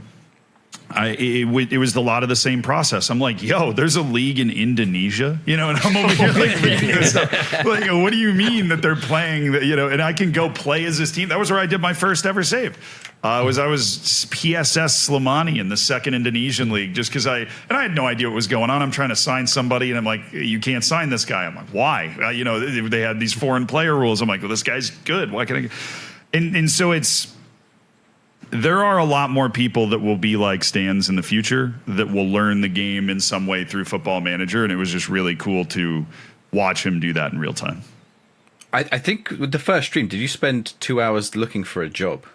it was a lot of the same process. I'm like, yo, there's a league in Indonesia, you know, and I'm over here like reading this stuff. Like, what do you mean that they're playing that, you know, and I can go play as this team? That was where I did my first ever save. I was PSS Slimani in the second Indonesian league, just because I had no idea what was going on. I'm trying to sign somebody, and I'm like, you can't sign this guy. I'm like, why? You know, they had these foreign player rules. I'm like, well, this guy's good. Why can I? And so there are a lot more people that will be like Stanz in the future that will learn the game in some way through Football Manager, and it was just really cool to watch him do that in real time. I think with the first stream, did you spend 2 hours looking for a job?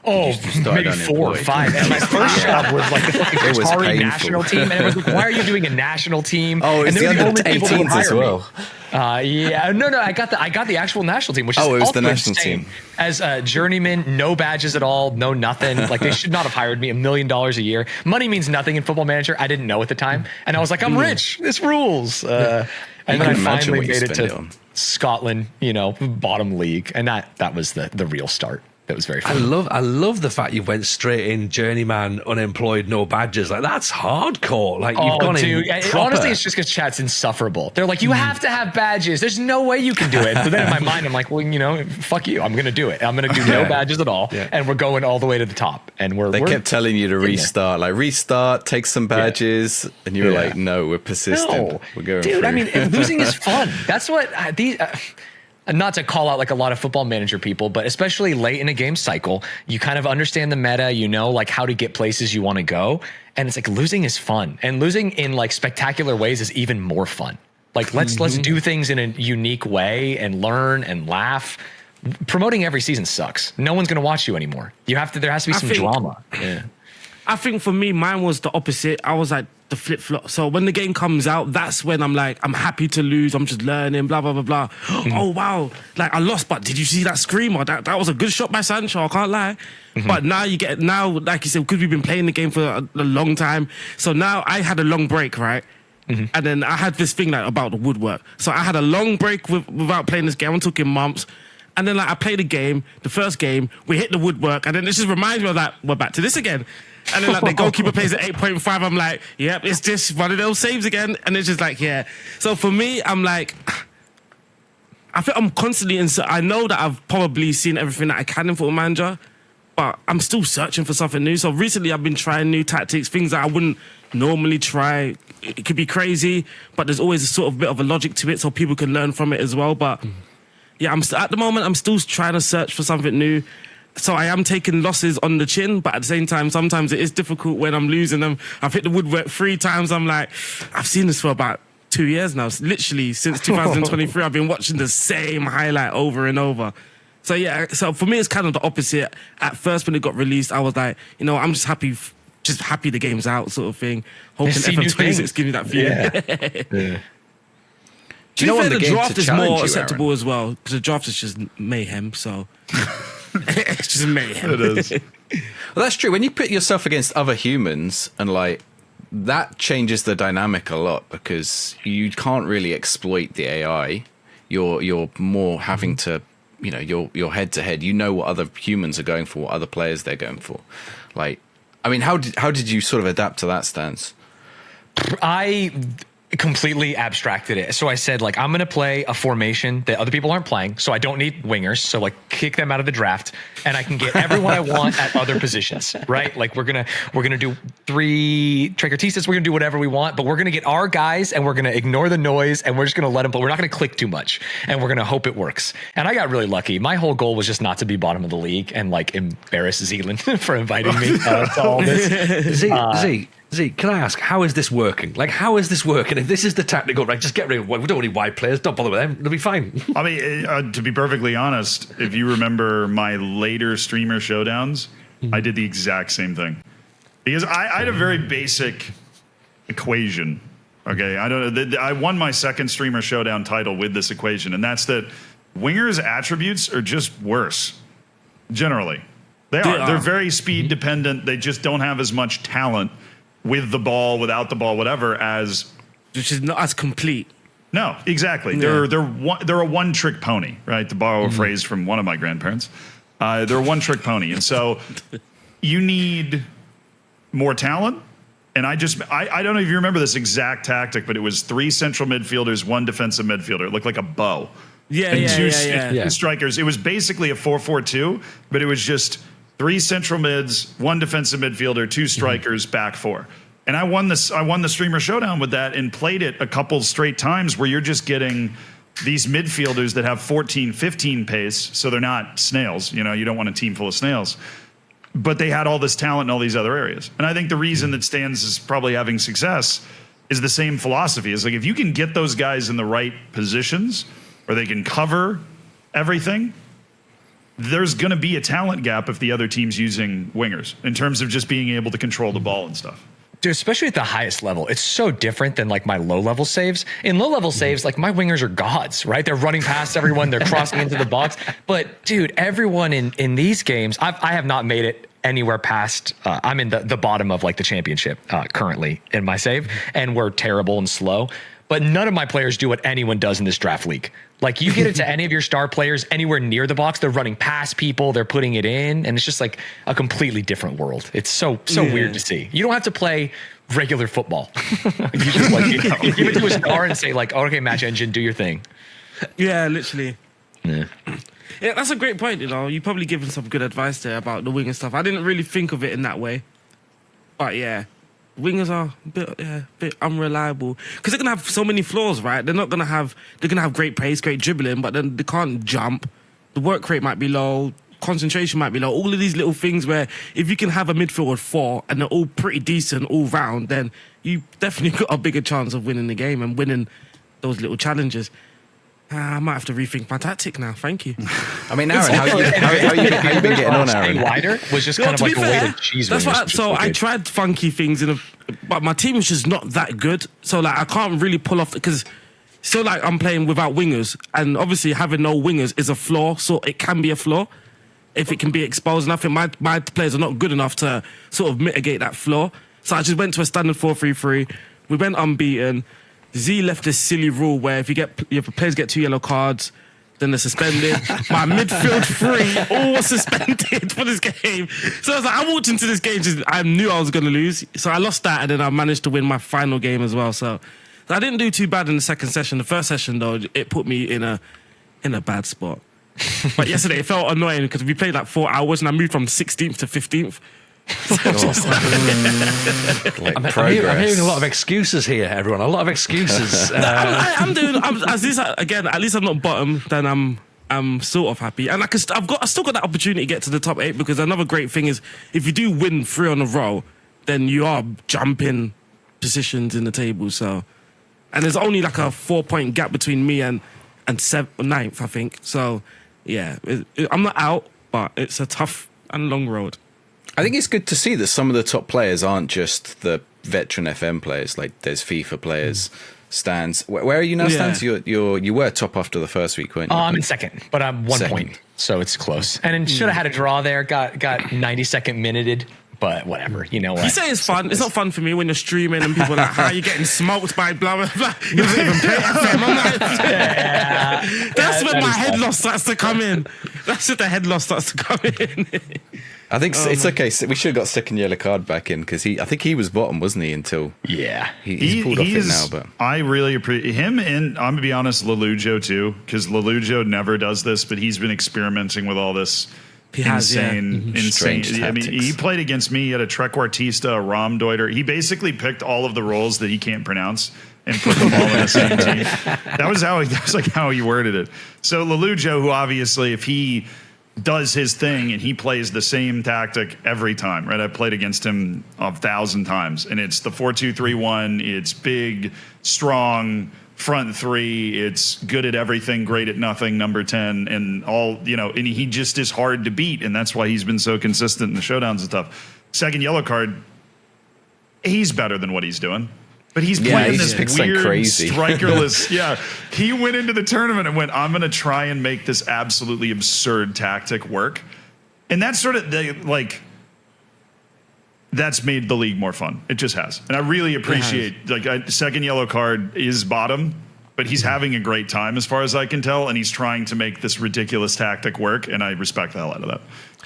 Oh, maybe 4 or 5. And my first job was like the Qatari national team. And it was like, why are you doing a national team? Oh, it's the under 18s as well. Yeah, no, I got the actual national team, which is it was also the national insane. team. As a journeyman, no badges at all, no nothing. Like, they should not have hired me. $1 million a year. Money means nothing in Football Manager. I didn't know at the time, and I was like, I'm rich. This rules. And then I finally made it to Scotland, you know, bottom league, and that was the real start. That was very fun. I love the fact you went straight in journeyman, unemployed, no badges. Like, that's hardcore. Like, you've gone in proper. Honestly, it's just because chat's insufferable. They're like, you have to have badges. There's no way you can do it. But then in my mind, I'm like, well, you know, fuck you. I'm going to do it. I'm going to do no badges at all. Yeah. And we're going all the way to the top. And they kept telling you to restart. Like, restart, take some badges. Yeah. And you were like, no, we're persistent. No. We're going Dude, through. I mean, losing is fun. That's what not to call out like a lot of Football Manager people, but especially late in a game cycle, you kind of understand the meta, you know, like how to get places you want to go. And it's like losing is fun, and losing in like spectacular ways is even more fun. Like let's do things in a unique way and learn and laugh. Promoting every season sucks. No one's going to watch you anymore. There has to be some drama. Yeah. I think for me, mine was the opposite. I was like the flip-flop. So when the game comes out, that's when I'm like, I'm happy to lose. I'm just learning, blah, blah, blah, blah. Oh, wow. Like, I lost, but did you see that screamer? That was a good shot by Sancho, I can't lie. But now like you said, because we've been playing the game for a long time. So now I had a long break, right? And then I had this thing like about the woodwork. So I had a long break without playing this game. I'm talking months. And then like I played a game, the first game, we hit the woodwork, and then it just reminds me of that, we're back to this again. And then like the goalkeeper plays at 8.5, I'm like, yep, it's just one of those saves again. And it's just like, yeah. So for me, I'm like, I think I'm constantly I know that I've probably seen everything that I can in Football Manager, but I'm still searching for something new. So recently I've been trying new tactics, things that I wouldn't normally try. It could be crazy, but there's always a sort of bit of a logic to it so people can learn from it as well. But yeah, at the moment, I'm still trying to search for something new. So I am taking losses on the chin, but at the same time, sometimes it is difficult when I'm losing them. I've hit the woodwork 3 times. I'm like, I've seen this for about 2 years now. Literally, since 2023, I've been watching the same highlight over and over. So yeah, so for me, it's kind of the opposite. At first, when it got released, I was like, I'm just happy the game's out, sort of thing. Hoping FM26 gives me that feeling. Yeah. To be fair, the draft is more acceptable as well, because the draft is just mayhem, so... it's just mayhem. It is. Well, that's true. When you put yourself against other humans, and like that changes the dynamic a lot, because you can't really exploit the AI. You're more having to, you're head to head. You know what other humans are going for, what other players they're going for. Like, I mean, how did you sort of adapt to that stance? I completely abstracted it. So I said, like, I'm going to play a formation that other people aren't playing, so I don't need wingers. So like kick them out of the draft, and I can get everyone I want at other positions, right? Like we're going to do 3 Trequartistas. We're going to do whatever we want, but we're going to get our guys, and we're going to ignore the noise, and we're just going to let them, but we're not going to click too much, and we're going to hope it works. And I got really lucky. My whole goal was just not to be bottom of the league and like embarrass Zealand for inviting me to all this. Z, can I ask, how is this working? Like, how is this working? If this is the tactical, right, just get rid of it. We don't need wide players. Don't bother with them. They'll be fine. I mean, to be perfectly honest, if you remember my later streamer showdowns, I did the exact same thing. Because I had a very basic equation. Okay, I won my second streamer showdown title with this equation, and that's that wingers' attributes are just worse. Generally, they're very speed dependent. They just don't have as much talent with the ball, without the ball, whatever, as which is not as complete. No, exactly. Yeah. They're a one-trick pony, right? To borrow a phrase from one of my grandparents, they're a one-trick pony, and so you need more talent. And I don't know if you remember this exact tactic, but it was 3 central midfielders, 1 defensive midfielder. It looked like a bow. And two strikers. It was basically a 4-4-2, but it was just 3 central mids, 1 defensive midfielder, 2 strikers, back 4. And I won the streamer showdown with that and played it a couple straight times where you're just getting these midfielders that have 14, 15 pace, so they're not snails. You don't want a team full of snails. But they had all this talent in all these other areas. And I think the reason that Stanz is probably having success is the same philosophy. It's like if you can get those guys in the right positions where they can cover everything, there's going to be a talent gap if the other team's using wingers in terms of just being able to control the ball and stuff. Dude, especially at the highest level, it's so different than like my low-level saves. In low-level saves, like my wingers are gods, right? They're running past everyone, they're crossing into the box. But dude, everyone in these games, I have not made it anywhere past. I'm in the bottom of like the championship currently in my save, and we're terrible and slow. But none of my players do what anyone does in this draft league. Like you get into any of your star players anywhere near the box, they're running past people, they're putting it in, and it's just like a completely different world. It's so weird to see. You don't have to play regular football. You just like you give it to a star and say like, oh, okay, match engine, do your thing. Yeah, literally. Yeah, that's a great point. You probably given some good advice there about the wing and stuff. I didn't really think of it in that way, but yeah. Wingers are a bit unreliable because they're gonna have so many flaws, right? They're gonna have great pace, great dribbling, but then they can't jump. The work rate might be low, concentration might be low. All of these little things where if you can have a midfield of 4 and they're all pretty decent all round, then you definitely got a bigger chance of winning the game and winning those little challenges. I might have to rethink my tactic now. Thank you. I mean, Aaron, how you been getting on, Aaron? Wider was just kind of like a way to cheese. That's why. So I tried funky things, but my team was just not that good. So like I can't really pull off because still like I'm playing without wingers, and obviously having no wingers is a flaw. So it can be a flaw if it can be exposed. And I think my players are not good enough to sort of mitigate that flaw. So I just went to a standard 4-3-3. We went unbeaten. Z left this silly rule where if players get 2 yellow cards, then they're suspended. My midfield 3 all was suspended for this game. So I walked into this game, I knew I was going to lose. So I lost that, and then I managed to win my final game as well. So I didn't do too bad in the second session. The first session, though, it put me in a bad spot. But yesterday, it felt annoying because we played like 4 hours, and I moved from 16th to 15th. I'm hearing a lot of excuses here, everyone. A lot of excuses. I'm doing. At least I'm not bottom. Then I'm sort of happy, and I still got that opportunity to get to the top 8 because another great thing is if you do win 3 on a row, then you are jumping positions in the table. So, and there's only like a 4-point gap between me and 9th, I think. So, yeah, I'm not out, but it's a tough and long road. I think it's good to see that some of the top players aren't just the veteran FM players. Like there's FIFA players, Stanz. Where are you now, Stanz? You were top after the first week, weren't you? I'm in second, but I'm 1 point, so it's close. And then should have had a draw there. Got 90-second minuted, but whatever. You know what? You say it's fun. It's not fun for me when you're streaming and people are like, "How are you getting smoked by blah blah blah?" You don't even play FM. I'm like, that's when my head loss starts to come in. That's when the head loss starts to come in. I think it's okay. So we should have got second yellow card back in because I think he was bottom, wasn't he? Until he's pulled off it now. But I really appreciate him, and I'm gonna be honest, Lelujo too, because Lelujo never does this, but he's been experimenting with all this. Insane. I mean, he played against me at a Trequartista, a Romdeuter. He basically picked all of the roles that he can't pronounce and put them all in the same team. That was how he worded it. So Lelujo, who obviously, if he does his thing and he plays the same tactic every time, right? I've played against him 1,000 times, and it's the 4-2-3-1. It's big, strong, front 3. It's good at everything, great at nothing, number 10, and all, and he just is hard to beat, and that's why he's been so consistent in the showdowns and stuff. Second yellow card, he's better than what he's doing. But he's playing this weird strikerless. He went into the tournament and went, I'm going to try and make this absolutely absurd tactic work. And that's sort of that's made the league more fun. It just has. And I really appreciate, second yellow card is bottom, but he's having a great time as far as I can tell. And he's trying to make this ridiculous tactic work. And I respect the hell out of that.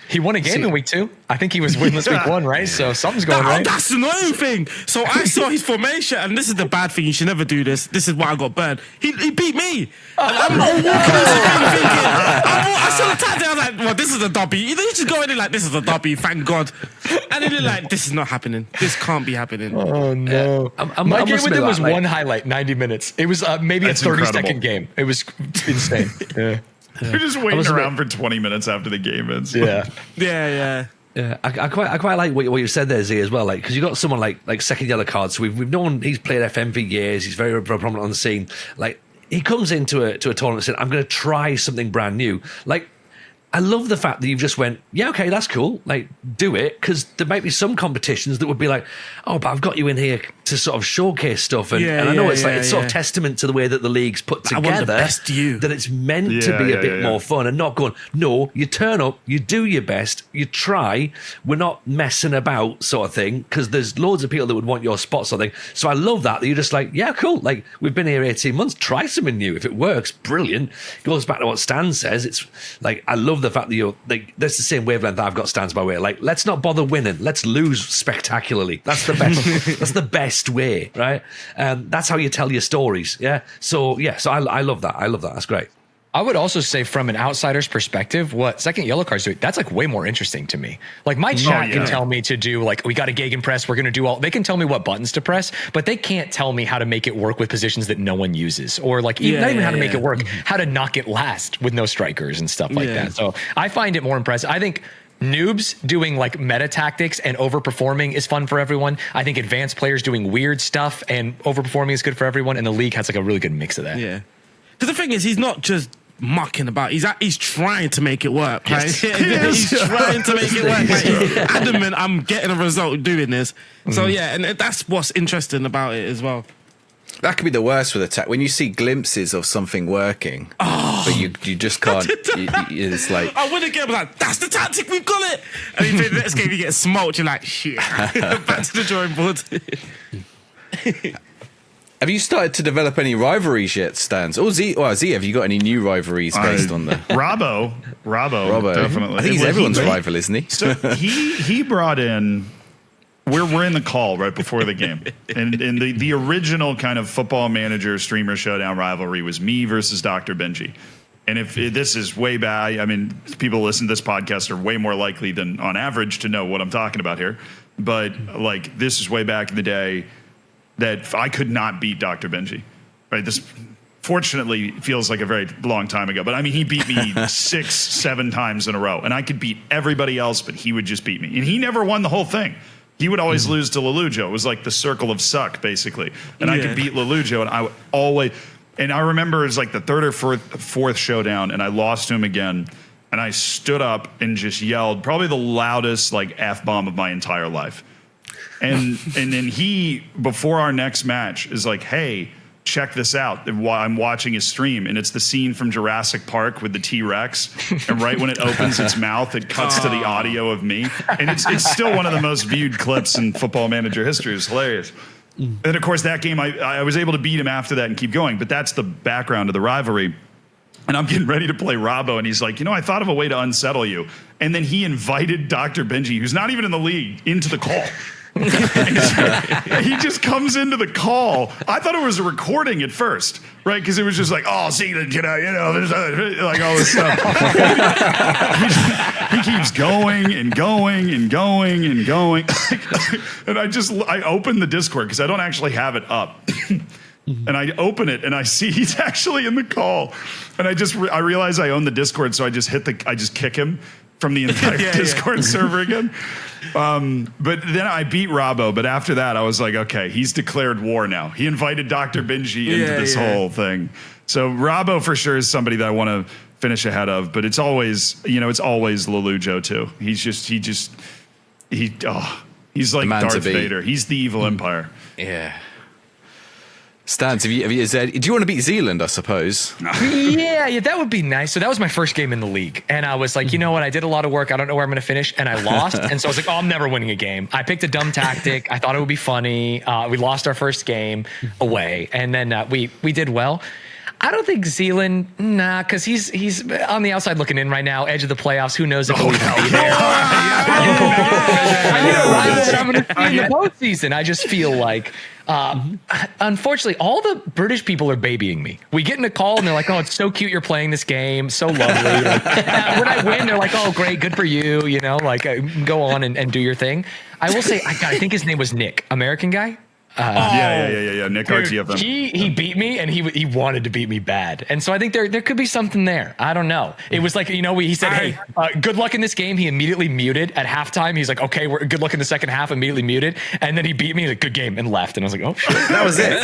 He won a game in week 2. I think he was winless week 1, right? So something's going right. That's the annoying thing. So I saw his formation, and this is the bad thing. You should never do this. This is why I got burned. He beat me. I'm walking thinking. I saw the tactic. I was like, well, this is a dobby. You just go in there like, this is a dobby, thank God. And then you're like, this is not happening. This can't be happening. Oh, no. My game with him was one highlight, 90 minutes. It was maybe a 30-second game. It was insane. Yeah. You're just waiting around for 20 minutes after the game ends. Yeah. Yeah, I quite like what you said there, Z, as well. Like, because you got someone like second yellow card. So we've known he's played FM for years. He's very, very prominent on the scene. Like, he comes into a tournament and said, "I'm going to try something brand new." Like, I love the fact that you've just went, yeah, okay, that's cool. Like, do it, because there might be some competitions that would be like, oh, but I've got you in here to sort of showcase stuff, and I know it's sort of testament to the way that the league's put together. I want the best you. That it's meant to be a bit more fun and not going, no, you turn up, you do your best, you try, we're not messing about sort of thing, because there's loads of people that would want your spot sort of thing. So I love that you're just like, yeah, cool, like, we've been here 18 months, try something new. If it works, brilliant. Goes back to what Stanz says. It's like, I love the fact that you're like, that's the same wavelength that I've got Stanz by way. Like, let's not bother winning, let's lose spectacularly. That's the best. That's the best way, right? That's how you tell your stories. So I love that. That's great. I would also say, from an outsider's perspective, what second yellow cards do, that's like way more interesting to me. Like, my chat can tell me to do, like, we got a gegenpress, we're going to do all, they can tell me what buttons to press, but they can't tell me how to make it work with positions that no one uses, or like not even how to make it work, how to knock it last with no strikers and stuff like that. So I find it more impressive. I think noobs doing like meta tactics and overperforming is fun for everyone. I think advanced players doing weird stuff and overperforming is good for everyone. And the league has like a really good mix of that. Yeah. Because the thing is, he's not just mucking about. He's trying to make it work. Right? Yes. He's trying to make it work. Like, he's adamant, I'm getting a result doing this. So yeah, and that's what's interesting about it as well. That could be the worst with attack when you see glimpses of something working, but you just can't. It's like I win a game, I was like, that's the tactic, we've got it. And you play the next game, you get smoked. You're like, shit. Back to the drawing board. Have you started to develop any rivalries yet, Stanz? Or Z, have you got any new rivalries based on the Robbo, definitely. I think he's everyone's rival, isn't he? So he brought in. We're in the call right before the game, and the original kind of Football Manager streamer showdown rivalry was me versus Dr. Benji. And if this is way back, I mean, people who listen to this podcast are way more likely than on average to know what I'm talking about here. But like, this is way back in the day that I could not beat Dr. Benji. Right? This fortunately feels like a very long time ago, but I mean, he beat me 6-7 times in a row, and I could beat everybody else, but he would just beat me, and he never won the whole thing. He would always lose to Lelujo. It was like the circle of suck, basically. And I could beat Lelujo, and I would always. And I remember it was like the third or fourth showdown, and I lost to him again. And I stood up and just yelled, probably the loudest like F-bomb of my entire life. And then he, before our next match, is like, "Hey, check this out." While I'm watching his stream, and it's the scene from Jurassic Park with the T-Rex, and right when it opens its mouth, it cuts to the audio of me, and it's still one of the most viewed clips in Football Manager history. It's hilarious. And of course, that game I was able to beat him after that and keep going, but that's the background of the rivalry. And I'm getting ready to play Robbo, and he's like, I thought of a way to unsettle you. And then he invited Dr. Benji, who's not even in the league, into the call. He just comes into the call. I thought it was a recording at first, right? Because it was just like, "Oh, see, there's like all this stuff." he keeps going and going and going and going, and I open the Discord because I don't actually have it up. And I open it and I see he's actually in the call, and I realize I own the Discord, so I just kick him from the entire Discord server again. But then I beat Robbo, but after that I was like, okay, he's declared war now. He invited Dr. Benji into this whole thing. So Robbo for sure is somebody that I want to finish ahead of, but it's always Lelujo too. He's like Darth Vader. He's the evil empire. Yeah. Stanz, do you want to beat Zealand, I suppose? Yeah, that would be nice. So that was my first game in the league. And I was like, you know what? I did a lot of work. I don't know where I'm going to finish. And I lost. And so I was like, I'm never winning a game. I picked a dumb tactic. I thought it would be funny. We lost our first game away. And then we did well. I don't think Zealand, because he's on the outside looking in right now, edge of the playoffs. Who knows if he'll even be there? I'm going to see in the postseason. I just feel like, unfortunately, all the British people are babying me. We get in a call and they're like, "Oh, it's so cute you're playing this game, so lovely." Like, when I win, they're like, "Oh, great, good for you." Go on and do your thing. I will say, I think his name was Nick, American guy. Yeah. Nick RTFM. He beat me, and he wanted to beat me bad, and so I think there could be something there. I don't know. It was like, he said, "Hey, good luck in this game." He immediately muted at halftime. He's like, "Okay, we're good luck in the second half." Immediately muted, and then he beat me. He's like, "Good game," and left. And I was like, "Oh shit." That was it.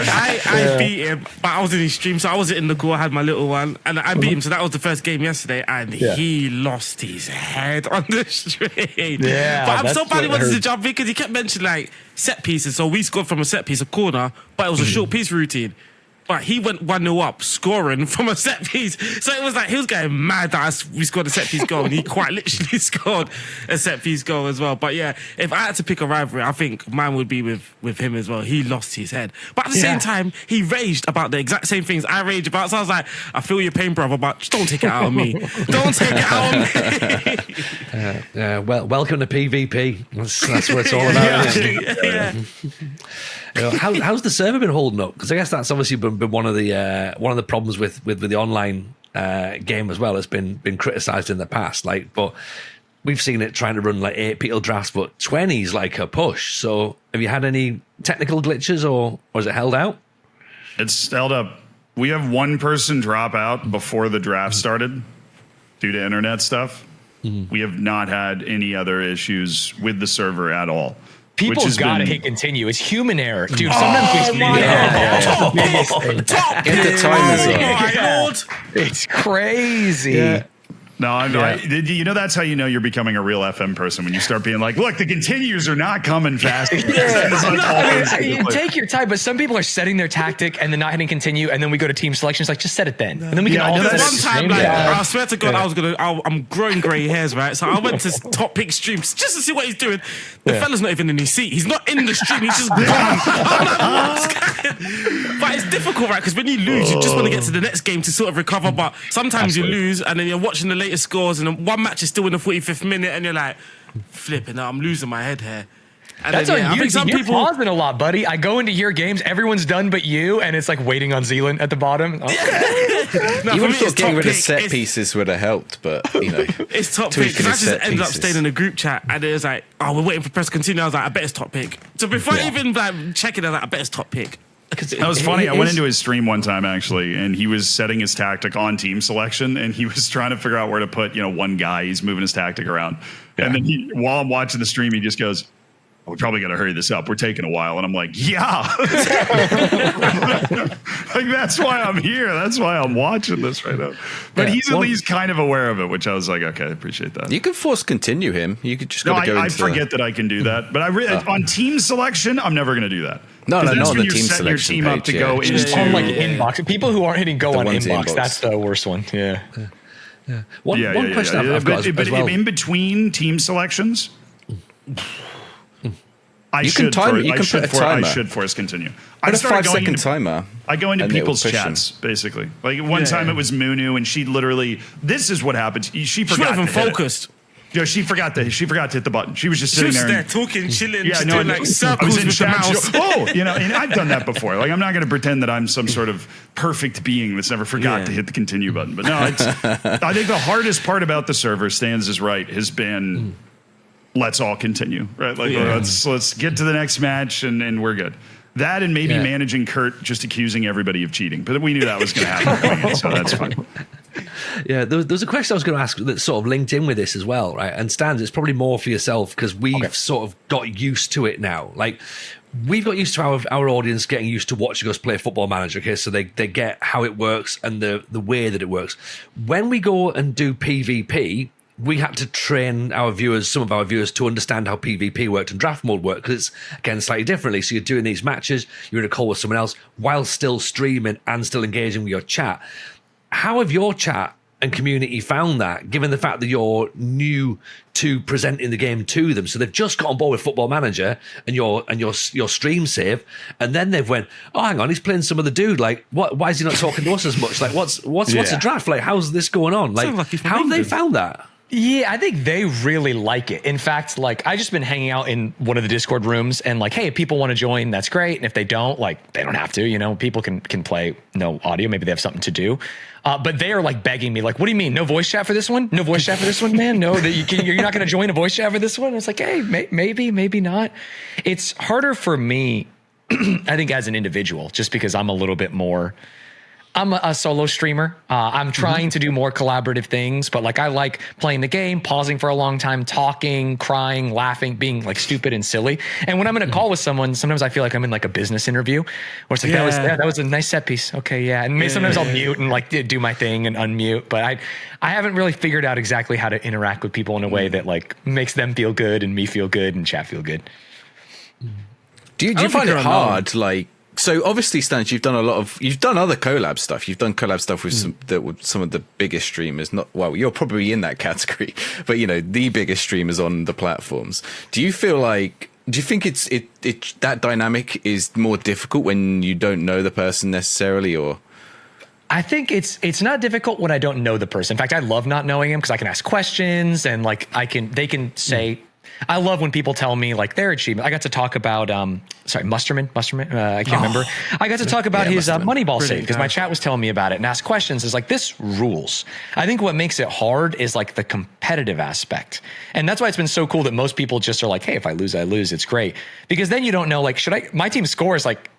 I beat him, but I was in his stream, so I wasn't in the call. I had my little one, and I beat him. So that was the first game yesterday, and he lost his head on the stream. Yeah, but I'm so bad he wanted to jump in because he kept mentioning like set pieces. So we scored from a set piece, a corner, but it was a short piece routine. But he went 1-0 up, scoring from a set piece. So it was like he was getting mad that we scored a set piece goal, and he quite literally scored a set piece goal as well. But yeah, if I had to pick a rivalry, I think mine would be with him as well. He lost his head, but at the same time, he raged about the exact same things I rage about. So I was like, I feel your pain, brother, but just don't take it out on me. Don't take it out on me. Well, welcome to PvP. That's what it's all about. How's the server been holding up? Because I guess that's obviously been one of the problems with the online game as well. It's been criticised in the past. But we've seen it trying to run like 8 people drafts, but 20 is like a push. So have you had any technical glitches, or is it held out? It's held up. We have one person drop out before the draft started due to internet stuff. We have not had any other issues with the server at all. People's got to hit continue. It's human error, dude. Sometimes we Get the timers on. Oh my lord! It's crazy. Yeah. No, you know, that's how you know you're becoming a real FM person, when you start being like, look, the continues are not coming fast. You take your time, but some people are setting their tactic and then not hitting continue, and then we go to team selection. It's like, just set it then, and then we can all. There's set one it time, same like, time. I swear to God, I'm growing grey hairs, right? So I went to Top Pick streams just to see what he's doing. The fella's not even in his seat. He's not in the stream. He's just gone. I'm like, what's going? But it's difficult, right? Because when you lose, you just want to get to the next game to sort of recover. But sometimes you lose, and then you're watching the latest scores, and one match is still in the 45th minute, and you're like, flipping out, I'm losing my head here. And That's then, on I you. think some You're people pausing a lot, buddy. I go into your games, everyone's done but you, and it's like waiting on Zealand at the bottom. Okay. No, You for would me, have it's thought getting Top rid of Pick. set It's- pieces would have helped, but you know, It's Top Pick, tweaking because I his just set ended up pieces. staying in a group chat, and it was like, oh, we're waiting for press continue. I was like, I bet it's Top Pick. So before I even like checking, I was like, I bet it's Top Pick. That was funny. I went into his stream one time, actually, and he was setting his tactic on team selection, and he was trying to figure out where to put, one guy. He's moving his tactic around. And then while I'm watching the stream, he just goes, we probably got to hurry this up. We're taking a while. And I'm like, yeah. Like, that's why I'm here. That's why I'm watching this right now. But he's at least kind of aware of it, which I was like, okay, I appreciate that. you can force continue him. You could just No, got to go I into forget that I can do that. But on team selection, I'm never going to do that. No, 'Cause no, that's not when the you're team setting your selection team up to page, go yeah. into. Just on like inbox. People who aren't hitting go The on ones inbox, inbox. that's the worst one. Yeah. One question I've got but as well. in between team selections, I You can should time for- it. You I can should put a for- I timer. should force continue. Put a started 5-second into- timer. I go into and it will people's push him. chats, basically. Like one time it was Munu, and she literally, this is what happened. She She's forgot not even to hit it. focused. She forgot to hit the button. She was just She sitting was there. there and- talking, chilling, yeah, just no, doing I like I was circles in with the chat. She mouse. goes, and I've done that before. Like, I'm not going to pretend that I'm some sort of perfect being that's never forgot to hit the continue button. But no, I think the hardest part about the server, Stanz is right, has been let's all continue, right? Like, let's get to the next match and we're good. That and maybe managing Kurt just accusing everybody of cheating. But we knew that was going to happen going in, so that's fine. Yeah, there was a question I was going to ask that sort of linked in with this as well, right? And Stanz, it's probably more for yourself because we've sort of got used to it now. Like, we've got used to our audience getting used to watching us play Football Manager, okay? So they get how it works and the way that it works. When we go and do PvP, we had to train some of our viewers to understand how PvP worked and draft mode worked, because it's, again, slightly differently. So you're doing these matches, you're in a call with someone else while still streaming and still engaging with your chat. How have your chat and community found that, given the fact that you're new to presenting the game to them? So they've just got on board with Football Manager and your stream save, and then they've went, oh, hang on, he's playing some other dude. Like, why is he not talking to us as much? Like, what's a draft? Like, how's this going on? Like, Sounds like he's from how have they England. found that? Yeah, I think they really like it. In fact, like, I just been hanging out in one of the Discord rooms, and like, hey, if people want to join, that's great. And if they don't, like, they don't have to. People can play no audio. Maybe they have something to do. But they are like begging me, like, what do you mean, no voice chat for this one? No voice chat for this one, man? No, you're not going to join a voice chat for this one? It's like, hey, maybe not. It's harder for me, I think, as an individual, just because I'm a little bit more. I'm a solo streamer. I'm trying to do more collaborative things, but like, I like playing the game, pausing for a long time, talking, crying, laughing, being like stupid and silly. And when I'm in a call with someone, sometimes I feel like I'm in like a business interview where it's like, that was a nice set piece. Okay. Yeah. And sometimes I'll mute and like do my thing and unmute, but I haven't really figured out exactly how to interact with people in a way that like makes them feel good and me feel good and chat feel good. Do you find it hard? Like, so obviously, Stanz, you've done other collab stuff. You've done collab stuff with some of the biggest streamers. You're probably in that category, but the biggest streamers on the platforms. Do you think it's that dynamic is more difficult when you don't know the person necessarily, or? I think it's not difficult when I don't know the person. In fact, I love not knowing him because I can ask questions and like they can say. I love when people tell me like their achievement. I got to talk about Musterman. I can't remember. I got to talk about his Moneyball save because my chat was telling me about it and ask questions. Is like, this rules. I think what makes it hard is like the competitive aspect, and that's why it's been so cool that most people just are like, hey, if I lose, I lose. It's great because then you don't know, like, my team scores like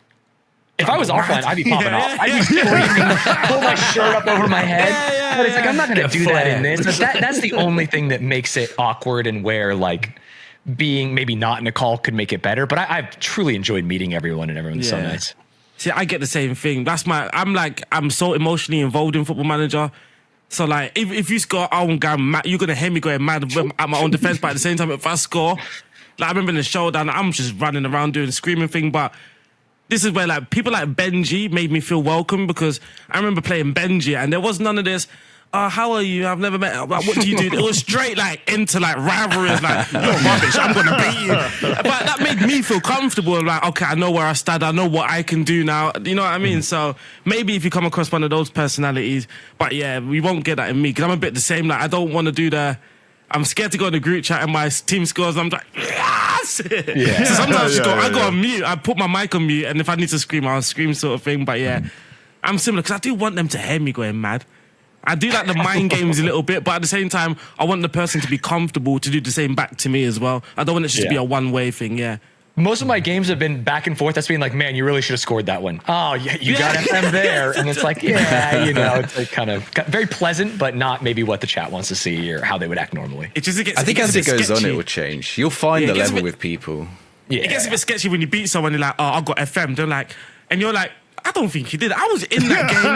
If I was offline, I'd be popping off. I'd be screaming, pull my shirt up over my head. But it's like, I'm not going to do that in this. That's the only thing that makes it awkward, and where like being maybe not in a call could make it better. But I've truly enjoyed meeting everyone, and everyone's so nice. See, I get the same thing. I'm so emotionally involved in Football Manager. So like, if you score, you're gonna hear me going mad at my own defense. But at the same time, if I score, like I remember in the showdown, I'm just running around doing the screaming thing. But this is where like people like Benji made me feel welcome, because I remember playing Benji and there was none of this. How are you? I've never met. Like, what do you do? It was straight like into like rivalries. Like, you're rubbish. I'm gonna beat you. But that made me feel comfortable. Like, okay, I know where I stand. I know what I can do now. You know what I mean? So maybe if you come across one of those personalities, but yeah, we won't get that in me, because I'm a bit the same. Like, I don't want to do I'm scared to go in the group chat and my team scores. I'm like, yes! Yeah. So sometimes I go on mute. I put my mic on mute, and if I need to scream, I'll scream, sort of thing. But yeah, I'm similar, because I do want them to hear me going mad. I do like the mind games a little bit, but at the same time, I want the person to be comfortable to do the same back to me as well. I don't want it just to be a one-way thing, Most of my games have been back and forth. That's been like, man, you really should have scored that one. Oh, yeah, you got FM there. And it's like, it's like kind of very pleasant, but not maybe what the chat wants to see or how they would act normally. I think as it goes on, it will change. You'll find the level with people. Yeah. It gets a bit sketchy when you beat someone, you're like, oh, I've got FM. They're like, and you're like, I don't think you did. I was in that game.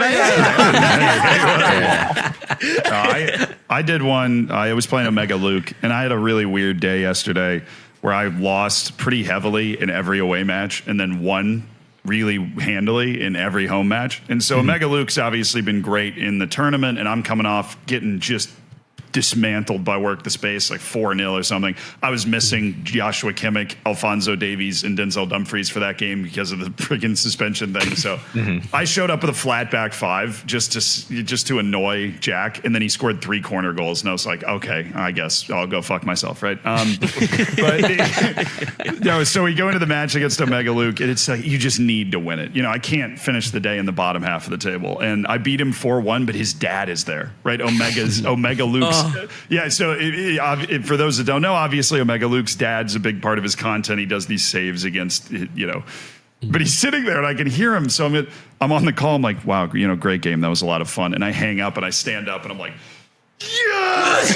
I did one. I was playing Omega Luke, and I had a really weird day yesterday where I lost pretty heavily in every away match and then won really handily in every home match. And so Omega Luke's obviously been great in the tournament, and I'm coming off getting just dismantled by Work the Space, like 4-0 or something. I was missing Joshua Kimmich, Alphonso Davies, and Denzel Dumfries for that game because of the freaking suspension thing. So I showed up with a flat back 5 just to annoy Jack, and then he scored 3 corner goals, and I was like, okay, I guess I'll go fuck myself, right? So we go into the match against Omega Luke, and it's like, you just need to win it. I can't finish the day in the bottom half of the table, and I beat him 4-1, but his dad is there, right? Omega Luke's. Yeah, so for those that don't know, obviously Omega Luke's dad's a big part of his content. He does these saves against, but he's sitting there and I can hear him. So I'm on the call. I'm like, wow, great game. That was a lot of fun. And I hang up and I stand up and I'm like, yes!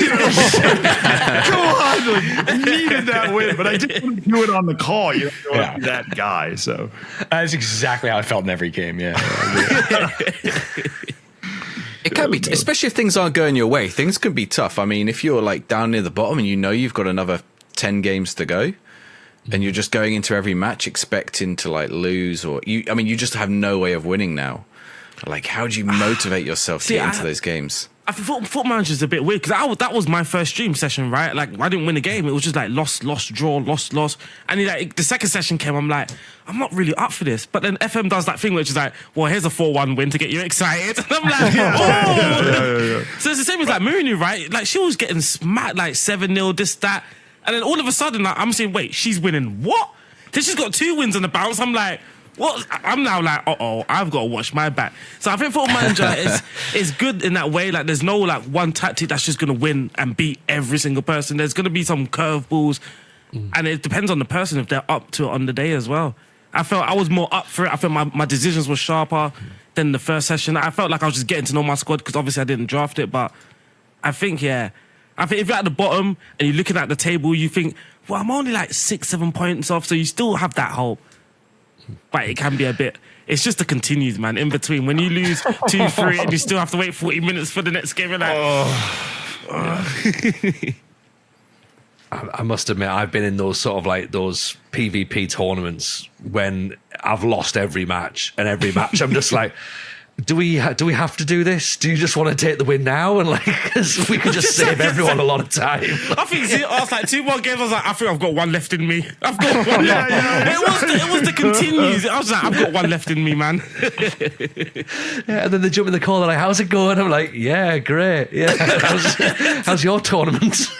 Come on, I needed that win, but I didn't do it on the call. That guy. So that's exactly how I felt in every game. Yeah. It can be, especially if things aren't going your way. Things can be tough. I mean, if you're like down near the bottom and you've got another 10 games to go, and you're just going into every match expecting to like lose, or you just have no way of winning now. Like, how do you motivate yourself to get into those games? I thought Football Manager is a bit weird, because that was my first stream session, right? Like, I didn't win a game. It was just like lost, draw, lost. And the second session came, I'm like, I'm not really up for this. But then FM does that thing which is like, well, here's a 4-1 win to get you excited. And I'm like, oh. So it's the same as like Mooney, right? Like, she was getting smacked like 7-0, this, that. And then all of a sudden, like, I'm saying, wait, she's winning what? Then she's got 2 wins on the bounce. I'm like, what? I'm now like, I've got to watch my back. So I think Football Manager is good in that way. Like, there's no like one tactic that's just going to win and beat every single person. There's going to be some curveballs, and it depends on the person if they're up to it on the day as well. I felt I was more up for it. I felt my decisions were sharper than the first session. I felt like I was just getting to know my squad, because obviously I didn't draft it. But I think if you're at the bottom and you're looking at the table, you think, well, I'm only like 6-7 points off, so you still have that hope. But it can be a bit, it's just the continues, man, in between. When you lose 2-3 and you still have to wait 40 minutes for the next game, and I must admit, I've been in those sort of like those PvP tournaments when I've lost every match, and every match I'm just like, do we have to do this? Do you just want to take the win now? And like, cause we could just save everyone a lot of time. I think I was like 2 more games. I was like, I think I've got 1 left in me. I've got 1 left. It was the continues. I was like, I've got 1 left in me, man. And then they jump in the call. They're like, how's it going? I'm like, yeah, great. Yeah, how's your tournament?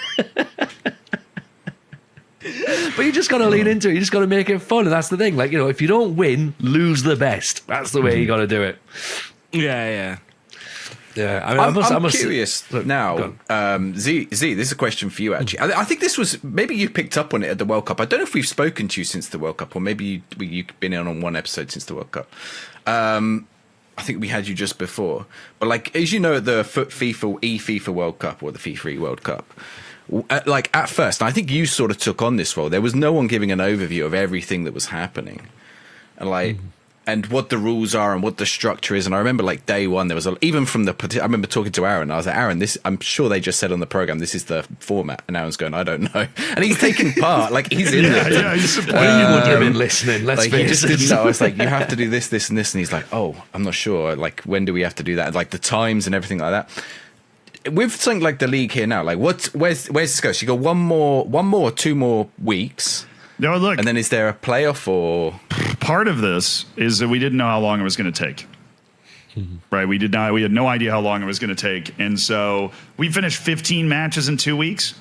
But you just got to lean into it. You just got to make it fun. And that's the thing. Like, if you don't win, lose the best. That's the way you got to do it. Yeah. Yeah, I mean, I'm curious now. Z, this is a question for you, actually. I think this was, maybe you picked up on it at the World Cup. I don't know if we've spoken to you since the World Cup, or maybe you've been on one episode since the World Cup. I think we had you just before. But like, as you know, at the FIFA World Cup, or the FIFA World Cup, like at first, I think you sort of took on this role. There was no one giving an overview of everything that was happening. And like, and what the rules are and what the structure is. And I remember like day one, there was even from I remember talking to Aaron. I was like, Aaron, I'm sure they just said on the program, this is the format. And Aaron's going, I don't know. And he's taking part, like he's in there. Yeah, he's supporting. You would have been listening. Let's like, be he just didn't know. I was like, you have to do this, this, and this. And he's like, oh, I'm not sure. Like, when do we have to do that? Like the times and everything like that. With something like the league here now, like where's this go? So you got one more, 2 more weeks. No, look. And then is there a playoff or? Part of this is that we didn't know how long it was going to take. Right? We had no idea how long it was going to take. And so we finished 15 matches in 2 weeks.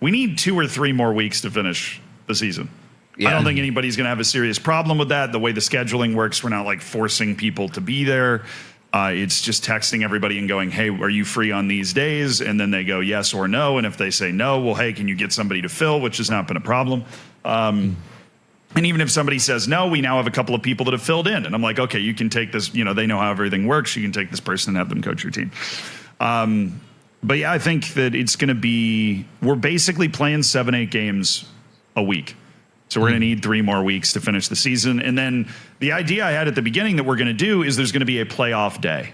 We need 2 or 3 more weeks to finish the season. I don't think anybody's going to have a serious problem with that. The way the scheduling works, we're not like forcing people to be there. It's just texting everybody and going, hey, are you free on these days? And then they go yes or no. And if they say no, well, hey, can you get somebody to fill, which has not been a problem. And even if somebody says no, we now have a couple of people that have filled in. And I'm like, okay, you can take this, they know how everything works. You can take this person and have them coach your team. But yeah, I think that it's going to be, we're basically playing 7-8 games a week. So we're going to need 3 more weeks to finish the season. And then the idea I had at the beginning that we're going to do is there's going to be a playoff day,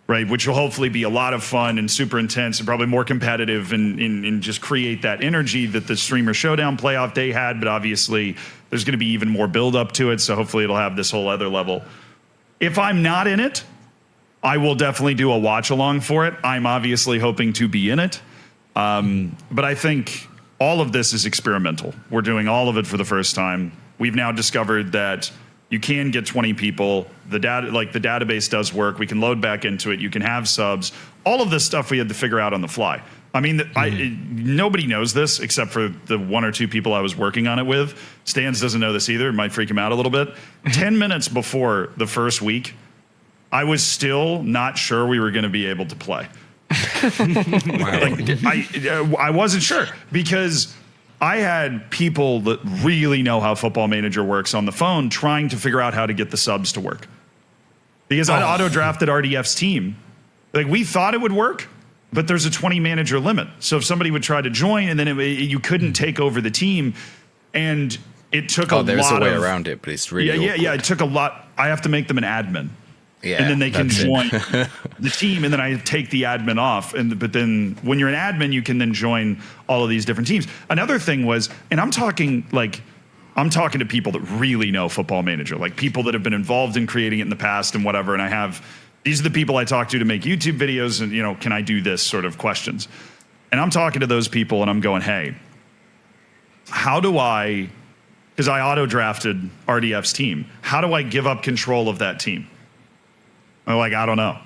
right? Which will hopefully be a lot of fun and super intense and probably more competitive and just create that energy that the Streamer Showdown playoff day had. But obviously there's going to be even more build up to it. So hopefully it'll have this whole other level. If I'm not in it, I will definitely do a watch along for it. I'm obviously hoping to be in it. But I think all of this is experimental. We're doing all of it for the first time. We've now discovered that you can get 20 people. The database does work. We can load back into it. You can have subs. All of this stuff we had to figure out on the fly. I mean, nobody knows this except for the 1 or 2 people I was working on it with. Stanz doesn't know this either. It might freak him out a little bit. 10 minutes before the first week, I was still not sure we were going to be able to play. I wasn't sure because I had people that really know how Football Manager works on the phone trying to figure out how to get the subs to work. Because I auto-drafted RDF's team. Like, we thought it would work, but there's a 20 manager limit. So if somebody would try to join and then you couldn't take over the team, and it took a lot of... there's a way around it, but it's really awkward. It took a lot. I have to make them an admin. Yeah, and then they can join the team, and then I take the admin off. But then when you're an admin, you can then join all of these different teams. Another thing was, and I'm talking to people that really know Football Manager, like people that have been involved in creating it in the past and whatever. And these are the people I talk to make YouTube videos and, can I do this sort of questions? And I'm talking to those people and I'm going, hey, how do I, because I auto-drafted RDF's team, how do I give up control of that team? I'm like, I don't know.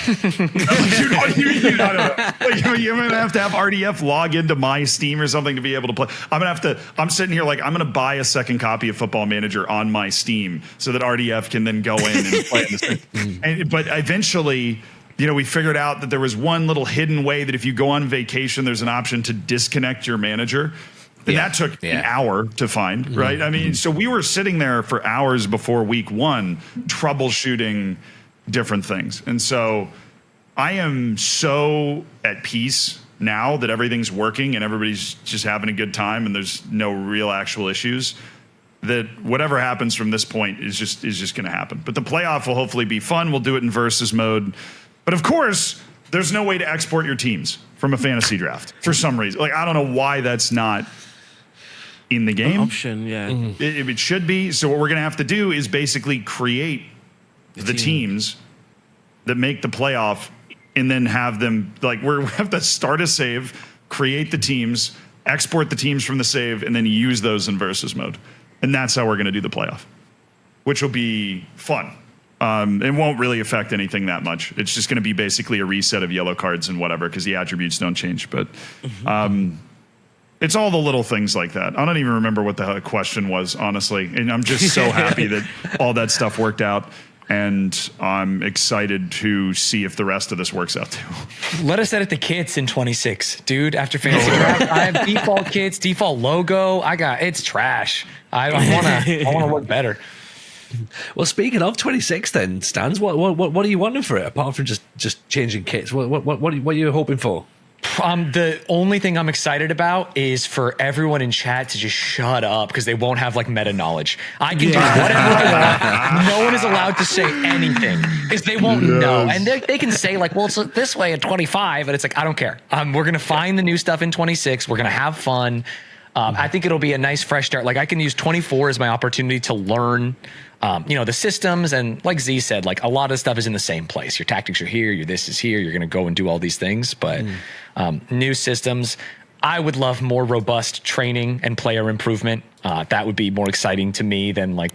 You don't know. You're going to have RDF log into my Steam or something to be able to play. I'm sitting here like, I'm going to buy a second copy of Football Manager on my Steam so that RDF can then go in and play this. But eventually, we figured out that there was one little hidden way that if you go on vacation, there's an option to disconnect your manager. And that took an hour to find, right? I mean, so we were sitting there for hours before week 1 troubleshooting different things. And so I am so at peace now that everything's working and everybody's just having a good time and there's no real actual issues, that whatever happens from this point is just going to happen. But the playoff will hopefully be fun. We'll do it in versus mode. But of course, there's no way to export your teams from a fantasy draft for some reason. Like, I don't know why that's not in the game. An option, yeah. It should be. So what we're going to have to do is basically create the teams that make the playoff and then have them, we have to start a save, create the teams, export the teams from the save, and then use those in versus mode. And that's how we're going to do the playoff, which will be fun. It won't really affect anything that much. It's just going to be basically a reset of yellow cards and whatever, because the attributes don't change. But it's all the little things like that. I don't even remember what the question was, honestly. And I'm just so happy that all that stuff worked out. And I'm excited to see if the rest of this works out too. Let us edit the kits in 26, dude. After fantasy draft, I have default kits, default logo. It's trash. I want to look better. Well, speaking of 26, then Stanz, what are you wanting for it apart from just changing kits? What are you hoping for? The only thing I'm excited about is for everyone in chat to just shut up because they won't have like meta knowledge. I can do whatever I want. No one is allowed to say anything because they won't know. And they can say like, well, it's this way at 25. And it's like, I don't care. We're going to find the new stuff in 26. We're going to have fun. I think it'll be a nice fresh start. Like I can use 24 as my opportunity to learn the systems, and like Z said, like a lot of stuff is in the same place. Your tactics are here, your this is here, you're going to go and do all these things, but new systems. I would love more robust training and player improvement. That would be more exciting to me than like,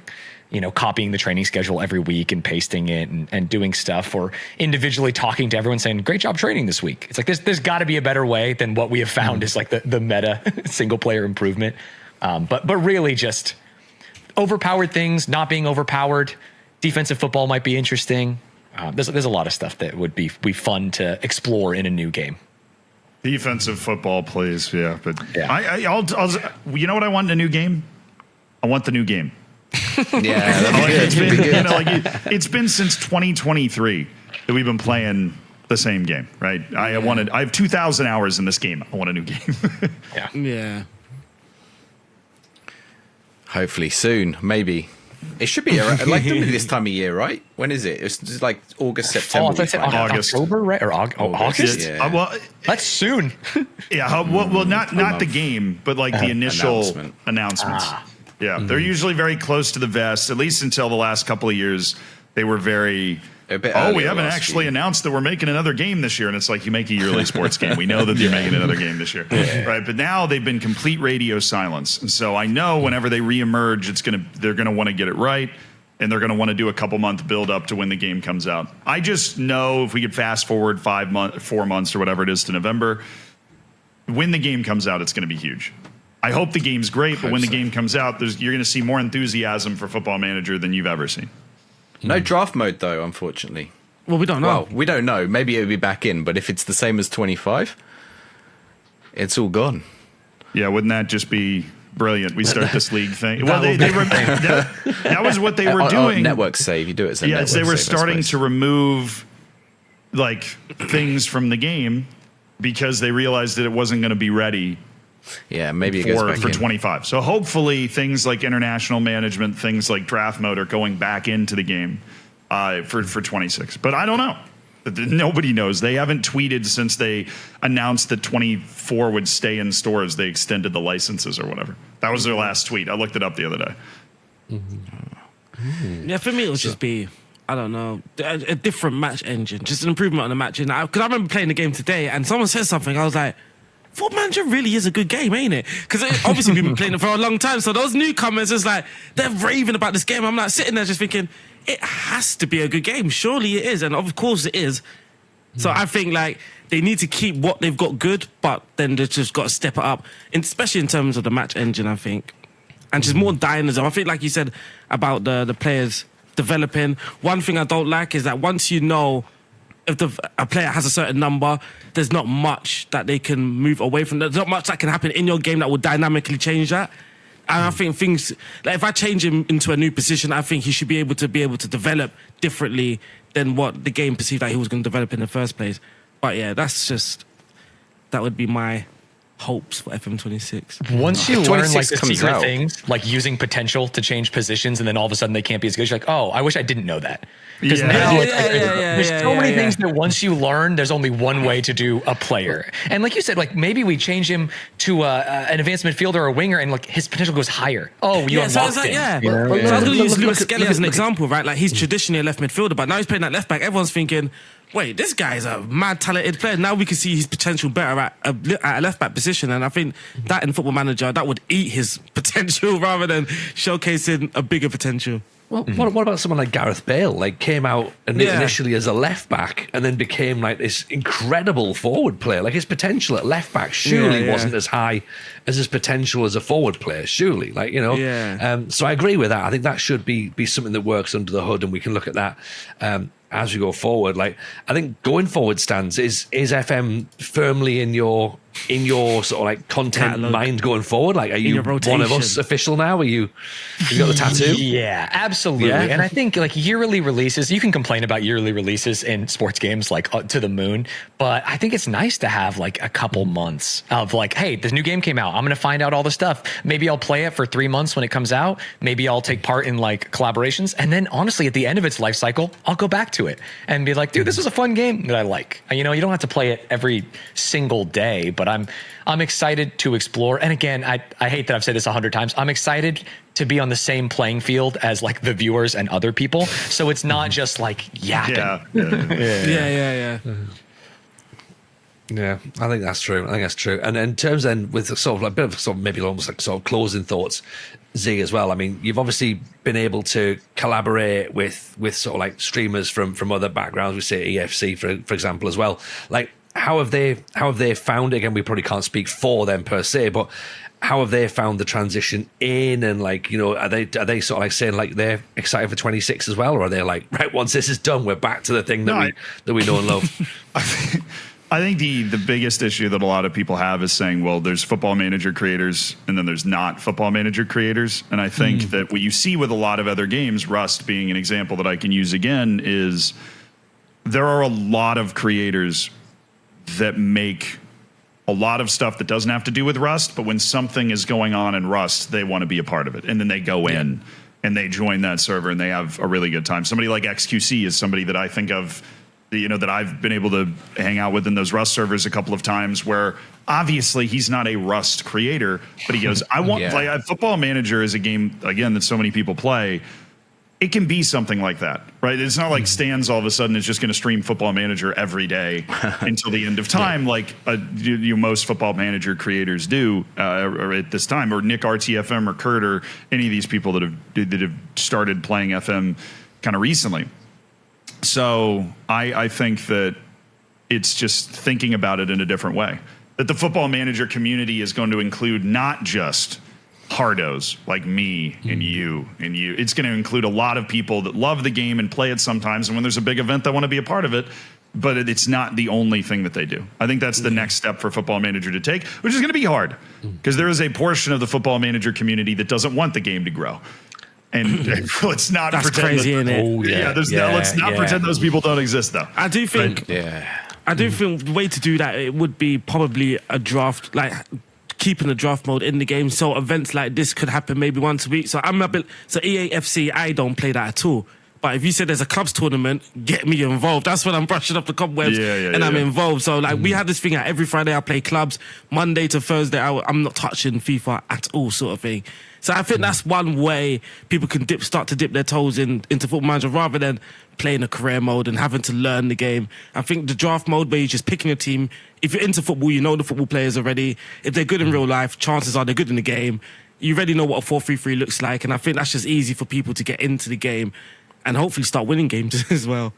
copying the training schedule every week and pasting it and doing stuff, or individually talking to everyone saying, great job training this week. It's like, there's got to be a better way than what we have found is like the meta single player improvement. But really just overpowered things, not being overpowered. Defensive football might be interesting. There's a lot of stuff that would be fun to explore in a new game. Defensive football plays, yeah. But Yeah. I'll you know what I want in a new game? I want the new game. Yeah, that'd be good. It's been since 2023 that we've been playing the same game, right? I have 2,000 hours in this game. I want a new game. Yeah. Hopefully soon, maybe. It should be like this time of year, right? When is it? It's like August, September. That's August. October, right? Or August? Yeah. Well, That's soon. yeah. Well, not the game, but like the initial announcements. Yeah, they're usually very close to the vest. At least until the last couple of years, they were very. A bit We earlier haven't last actually year. announced that we're making another game this year. And it's like, you make a yearly sports game. We know that you're making another game this year. Right. But now they've been complete radio silence. And so I know whenever they reemerge, they're going to want to get it right. And they're going to want to do a couple month build up to when the game comes out. I just know if we could fast forward 4 months or whatever it is to November, when the game comes out, it's going to be huge. I hope the game's great, but when the game comes out, you're going to see more enthusiasm for Football Manager than you've ever seen. No draft mode though, unfortunately. Well, we don't know. Well, we don't know. Maybe it'll be back in, but if it's the same as 25, it's all gone. Yeah, wouldn't that just be brilliant? We start this league thing. Well, that was what they were doing. Network save, you do it as a network they were save, starting to remove like things from the game because they realized that it wasn't going to be ready Yeah, maybe it goes back for in. 25. So hopefully things like international management, things like draft mode are going back into the game for 26. But I don't know. Nobody knows. They haven't tweeted since they announced that 24 would stay in stores. They extended the licenses or whatever. That was their last tweet. I looked it up the other day. Yeah, for me, it would just be, I don't know, a different match engine, just an improvement on the match engine. Because I remember playing the game today and someone said something, I was like, Football Manager really is a good game, ain't it? Because obviously we've been playing it for a long time, so those newcomers, it's like, they're raving about this game. I'm like sitting there just thinking, it has to be a good game. Surely it is, and of course it is. So I think like they need to keep what they've got good, but then they've just got to step it up, especially in terms of the match engine, I think. And just more dynamism. I think like you said about the players developing, one thing I don't like is that once you know if a player has a certain number, there's not much that they can move away from. There's not much that can happen in your game that will dynamically change that. And I think things, like if I change him into a new position, I think he should be able to develop differently than what the game perceived that he was going to develop in the first place. But yeah, that would be my hopes for FM26. Once you learn like the 26 comes secret out. things, like using potential to change positions, and then all of a sudden they can't be as good, you're like, oh, I wish I didn't know that. Because Yeah. now Yeah, it's like, yeah, there's so many yeah. things that once you learn, there's only one way to do a player. And like you said, like maybe we change him to an advanced midfielder or a winger, and like his potential goes higher. Oh, you So I was unlocked like, him. yeah. You know? So I was going to use Lewis look at- Skelly yeah, as an look at- example, right? Like he's traditionally a left midfielder, but now he's playing at left back. Everyone's thinking, wait, this guy's a mad talented player. Now we can see his potential better at a left back position. And I think that in Football Manager, that would eat his potential rather than showcasing a bigger potential. Well, what about someone like Gareth Bale? Like came out initially as a left back and then became like this incredible forward player. Like his potential at left back surely wasn't as high as his potential as a forward player. Surely, like so I agree with that. I think that should be something that works under the hood, and we can look at that as we go forward. Like I think going forward, Stanz, is FM firmly in your sort of like content Catalog. mind going forward? Like, are you one of us official now? Have you got the tattoo? Yeah, absolutely. Yeah. And I think like yearly releases, you can complain about yearly releases in sports games like to the moon, but I think it's nice to have like a couple months of like, hey, this new game came out. I'm going to find out all the stuff. Maybe I'll play it for 3 months when it comes out. Maybe I'll take part in like collaborations. And then honestly, at the end of its life cycle, I'll go back to it and be like, dude, this was a fun game that I like. You know, you don't have to play it every single day, but I'm excited to explore. And again, I hate that I've said this 100 times. I'm excited to be on the same playing field as like the viewers and other people. So it's not just like yapping. Yeah. Yeah, I think that's true. And in terms then with sort of like a bit of sort of maybe almost like sort of closing thoughts, Z as well. I mean, you've obviously been able to collaborate with sort of like streamers from other backgrounds. We say EAFC for example as well. Like how have they found it? Again, we probably can't speak for them per se, but how have they found the transition in? And like, you know, are they sort of like saying like they're excited for 26 as well, or are they like, right, once this is done, we're back to the thing that we know and love? I think the biggest issue that a lot of people have is saying, well, there's Football Manager creators and then there's not Football Manager creators. And I think that what you see with a lot of other games, Rust being an example that I can use again, is there are a lot of creators that make a lot of stuff that doesn't have to do with Rust, but when something is going on in Rust, they want to be a part of it. And then they go in and they join that server and they have a really good time. Somebody like XQC is somebody that I think of, you know, that I've been able to hang out with in those Rust servers a couple of times, where obviously he's not a Rust creator, but he goes, I want to play. Football Manager is a game, again, that so many people play. It can be something like that, right? It's not like Stanz all of a sudden is just going to stream Football Manager every day until the end of time, like most Football Manager creators do or at this time, or Nick RTFM or Kurt or any of these people that have started playing FM kind of recently. So I think that it's just thinking about it in a different way. That the Football Manager community is going to include not just hardos like me and you and you. It's going to include a lot of people that love the game and play it sometimes. And when there's a big event, they want to be a part of it. But it's not the only thing that they do. I think that's the next step for Football Manager to take, which is going to be hard because there is a portion of the Football Manager community that doesn't want the game to grow. And let's not That's pretend crazy, that, isn't it? let's not pretend those people don't exist, though. I do think the way to do that, it would be probably a draft, like keeping the draft mode in the game, so events like this could happen maybe once a week. So so EAFC, I don't play that at all. But if you said there's a clubs tournament, get me involved. That's when I'm brushing up the cobwebs and I'm involved. So like we have this thing every Friday I play clubs, Monday to Thursday I'm not touching FIFA at all, sort of thing. So I think that's one way people can start to dip their toes into Football Manager rather than playing a career mode and having to learn the game. I think the draft mode where you're just picking a team, if you're into football, you know the football players already. If they're good in real life, chances are they're good in the game. You already know what a 4-3-3 looks like, and I think that's just easy for people to get into the game and hopefully start winning games as well.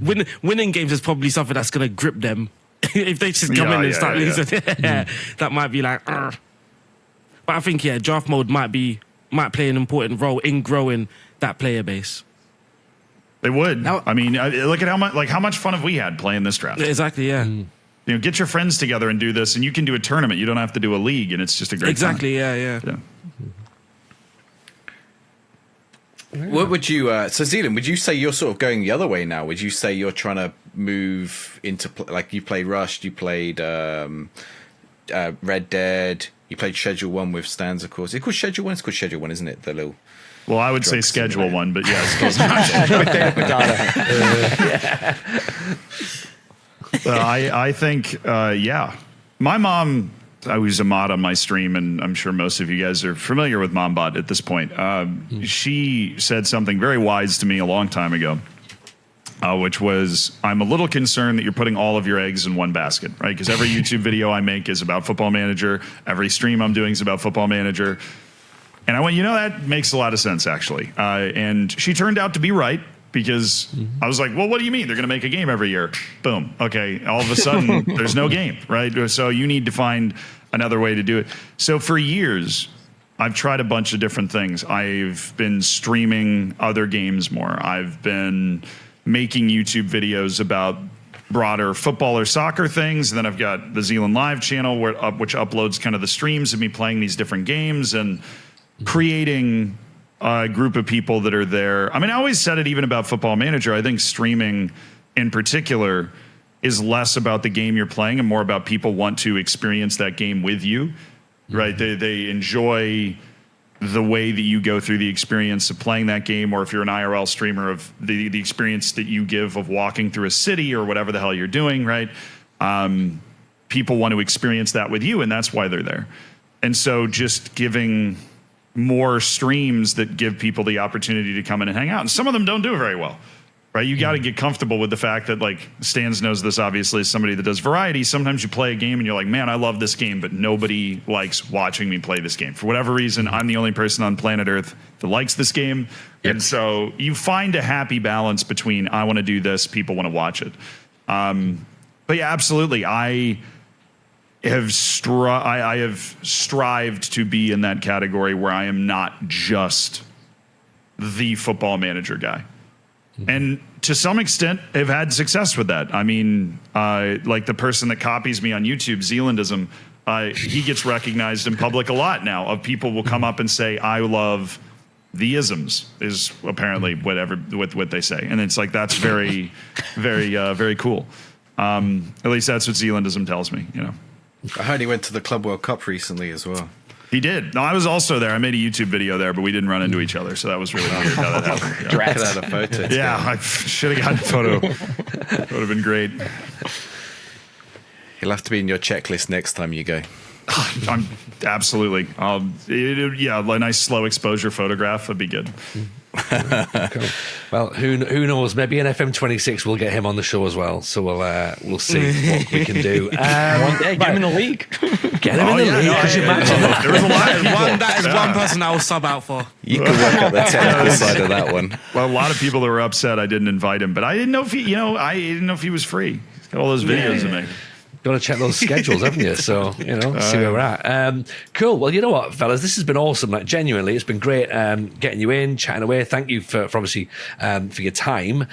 Winning games is probably something that's going to grip them. If they just come in and start losing, that might be like, Argh. But I think, draft mode might play an important role in growing that player base. They would. I mean, look at how much fun have we had playing this draft? Exactly, You know, get your friends together and do this, and you can do a tournament. You don't have to do a league, and it's just a great time. Yeah. What would you, so Zealand, would you say you're sort of going the other way now? Would you say you're trying to move into, like you played Rust, you played Red Dead, you played Schedule 1 with Stanz, of course. Is it called Schedule 1? It's called Schedule 1, isn't it? The little... Well, I would say Schedule 1, but yes. I think, my mom, I was a mod on my stream, and I'm sure most of you guys are familiar with MomBot at this point. She said something very wise to me a long time ago, which was, I'm a little concerned that you're putting all of your eggs in one basket, right? Because every YouTube video I make is about Football Manager. Every stream I'm doing is about Football Manager. And I went, that makes a lot of sense, actually. And she turned out to be right, because I was like, well, what do you mean? They're going to make a game every year. Boom. Okay. All of a sudden, there's no game, right? So you need to find another way to do it. So for years, I've tried a bunch of different things. I've been streaming other games more. I've been making YouTube videos about broader football or soccer things. And then I've got the Zealand Live channel, which uploads kind of the streams of me playing these different games and creating a group of people that are there. I mean, I always said it even about Football Manager. I think streaming in particular is less about the game you're playing and more about people want to experience that game with you, right? They enjoy the way that you go through the experience of playing that game, or if you're an IRL streamer, of the experience that you give of walking through a city or whatever the hell you're doing, right? People want to experience that with you, and that's why they're there. And so just giving more streams that give people the opportunity to come in and hang out. And some of them don't do it very well, right? You got to get comfortable with the fact that, like, Stanz knows this, obviously, as somebody that does variety. Sometimes you play a game and you're like, man, I love this game, but nobody likes watching me play this game. For whatever reason, I'm the only person on planet Earth that likes this game. Yep. And so you find a happy balance between, I want to do this, people want to watch it. But yeah, absolutely. I have strived to be in that category where I am not just the Football Manager guy. And to some extent, have had success with that. I mean, like the person that copies me on YouTube, Zealandism, he gets recognized in public a lot now. Of people will come up and say, I love the isms, is apparently what they say. And it's like, that's very, very, very cool. At least that's what Zealandism tells me, I heard he went to the Club World Cup recently as well. He did. No, I was also there. I made a YouTube video there, but we didn't run into each other, so that was really weird how that happened. Yeah. Could have had a photo. Yeah, I should have gotten a photo. That would have been great. He'll have to be in your checklist next time you go. I'm absolutely. A nice slow exposure photograph would be good. Cool. Well, who knows? Maybe in FM26 we'll get him on the show as well. So we'll see what we can do. One day, get him in the league. Get him in the league. Could you imagine that? There was a lot of people. That is one person I will sub out for. You can work out the technical side of that one. Well, a lot of people that were upset I didn't invite him, but I didn't know if he, I didn't know if he was free. He's got all those videos of me. Got to check those schedules, haven't you? So, see where we're at. Cool. Well, you know what, fellas? This has been awesome. Like, genuinely, it's been great getting you in, chatting away. Thank you for obviously for your time.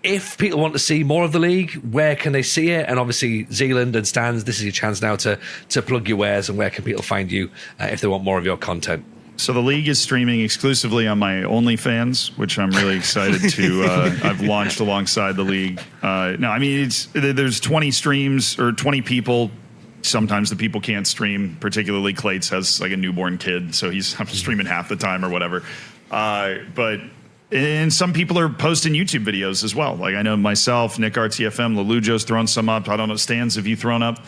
If people want to see more of the league, where can they see it? And obviously, Zealand and Stanz, this is your chance now to plug your wares, and where can people find you if they want more of your content? So the league is streaming exclusively on my OnlyFans, which I'm really excited to. I've launched alongside the league. No, I mean, there's 20 streams or 20 people. Sometimes the people can't stream. Particularly, Clates has like a newborn kid, so he's streaming half the time or whatever. And some people are posting YouTube videos as well. Like I know myself, Nick RTFM, Lelujo's thrown some up. I don't know, Stanz, have you thrown up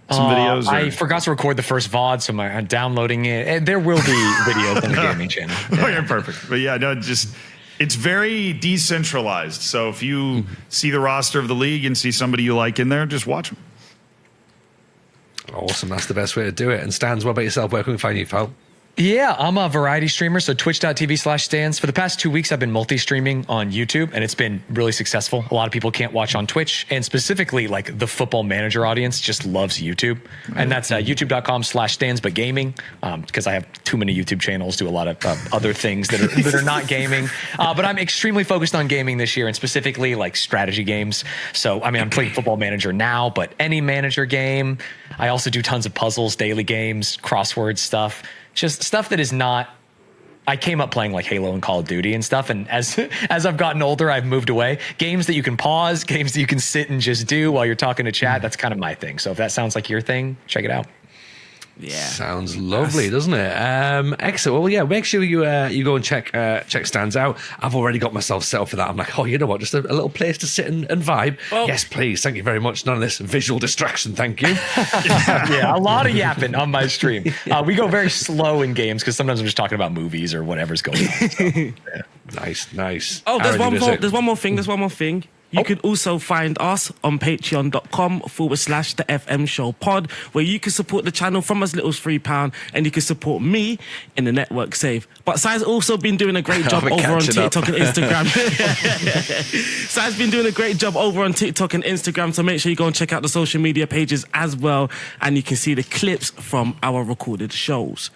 some videos? I forgot to record the first VOD, so I'm downloading it. And there will be videos on the gaming channel. Yeah. Okay, perfect. But yeah, no, it's very decentralized. So if you see the roster of the league and see somebody you like in there, just watch them. Awesome. That's the best way to do it. And Stanz, what about yourself? Where can we find you, pal? Yeah, I'm a variety streamer, so twitch.tv/Stanz. For the past 2 weeks, I've been multi-streaming on YouTube, and it's been really successful. A lot of people can't watch on Twitch, and specifically, like, the Football Manager audience just loves YouTube. And that's youtube.com/StanzButGaming, because I have too many YouTube channels, do a lot of other things that are not gaming. But I'm extremely focused on gaming this year, and specifically, like, strategy games. So, I mean, I'm playing Football Manager now, but any manager game. I also do tons of puzzles, daily games, crossword stuff. Just stuff that is not. I came up playing like Halo and Call of Duty and stuff, and as I've gotten older, I've moved away. Games that you can pause, games that you can sit and just do while you're talking to chat. That's kind of my thing. So if that sounds like your thing, check it out. Yeah, sounds lovely, doesn't it? Excellent. Well, yeah, make sure you go and check Stanz out. I've already got myself set up for that. I'm like, oh, you know what? Just a little place to sit and vibe. Oh. Yes, please. Thank you very much. None of this visual distraction. Thank you. Yeah, a lot of yapping on my stream. We go very slow in games because sometimes I'm just talking about movies or whatever's going on. So, yeah. Nice. Oh, there's one more thing. You can also find us on patreon.com/the FM Show Pod, where you can support the channel from as little as £3, and you can support me in the network save. But Sai's also been doing a great job over on TikTok and Instagram. Sai's been doing a great job over on TikTok and Instagram, so make sure you go and check out the social media pages as well, and you can see the clips from our recorded shows.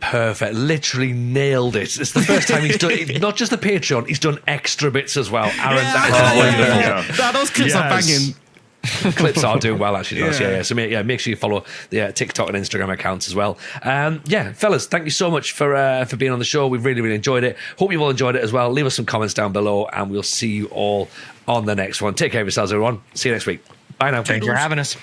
Perfect. Literally nailed it. It's the first time he's done not just the Patreon, he's done extra bits as well. Aaron, that's wonderful. Nah, those clips are banging. Clips are doing well, actually. Yeah. So make sure you follow the TikTok and Instagram accounts as well. Fellas, thank you so much for being on the show. We've really enjoyed it. Hope you've all enjoyed it as well. Leave us some comments down below, and we'll see you all on the next one. Take care of yourselves, everyone. See you next week. Bye now. Thanks for having us.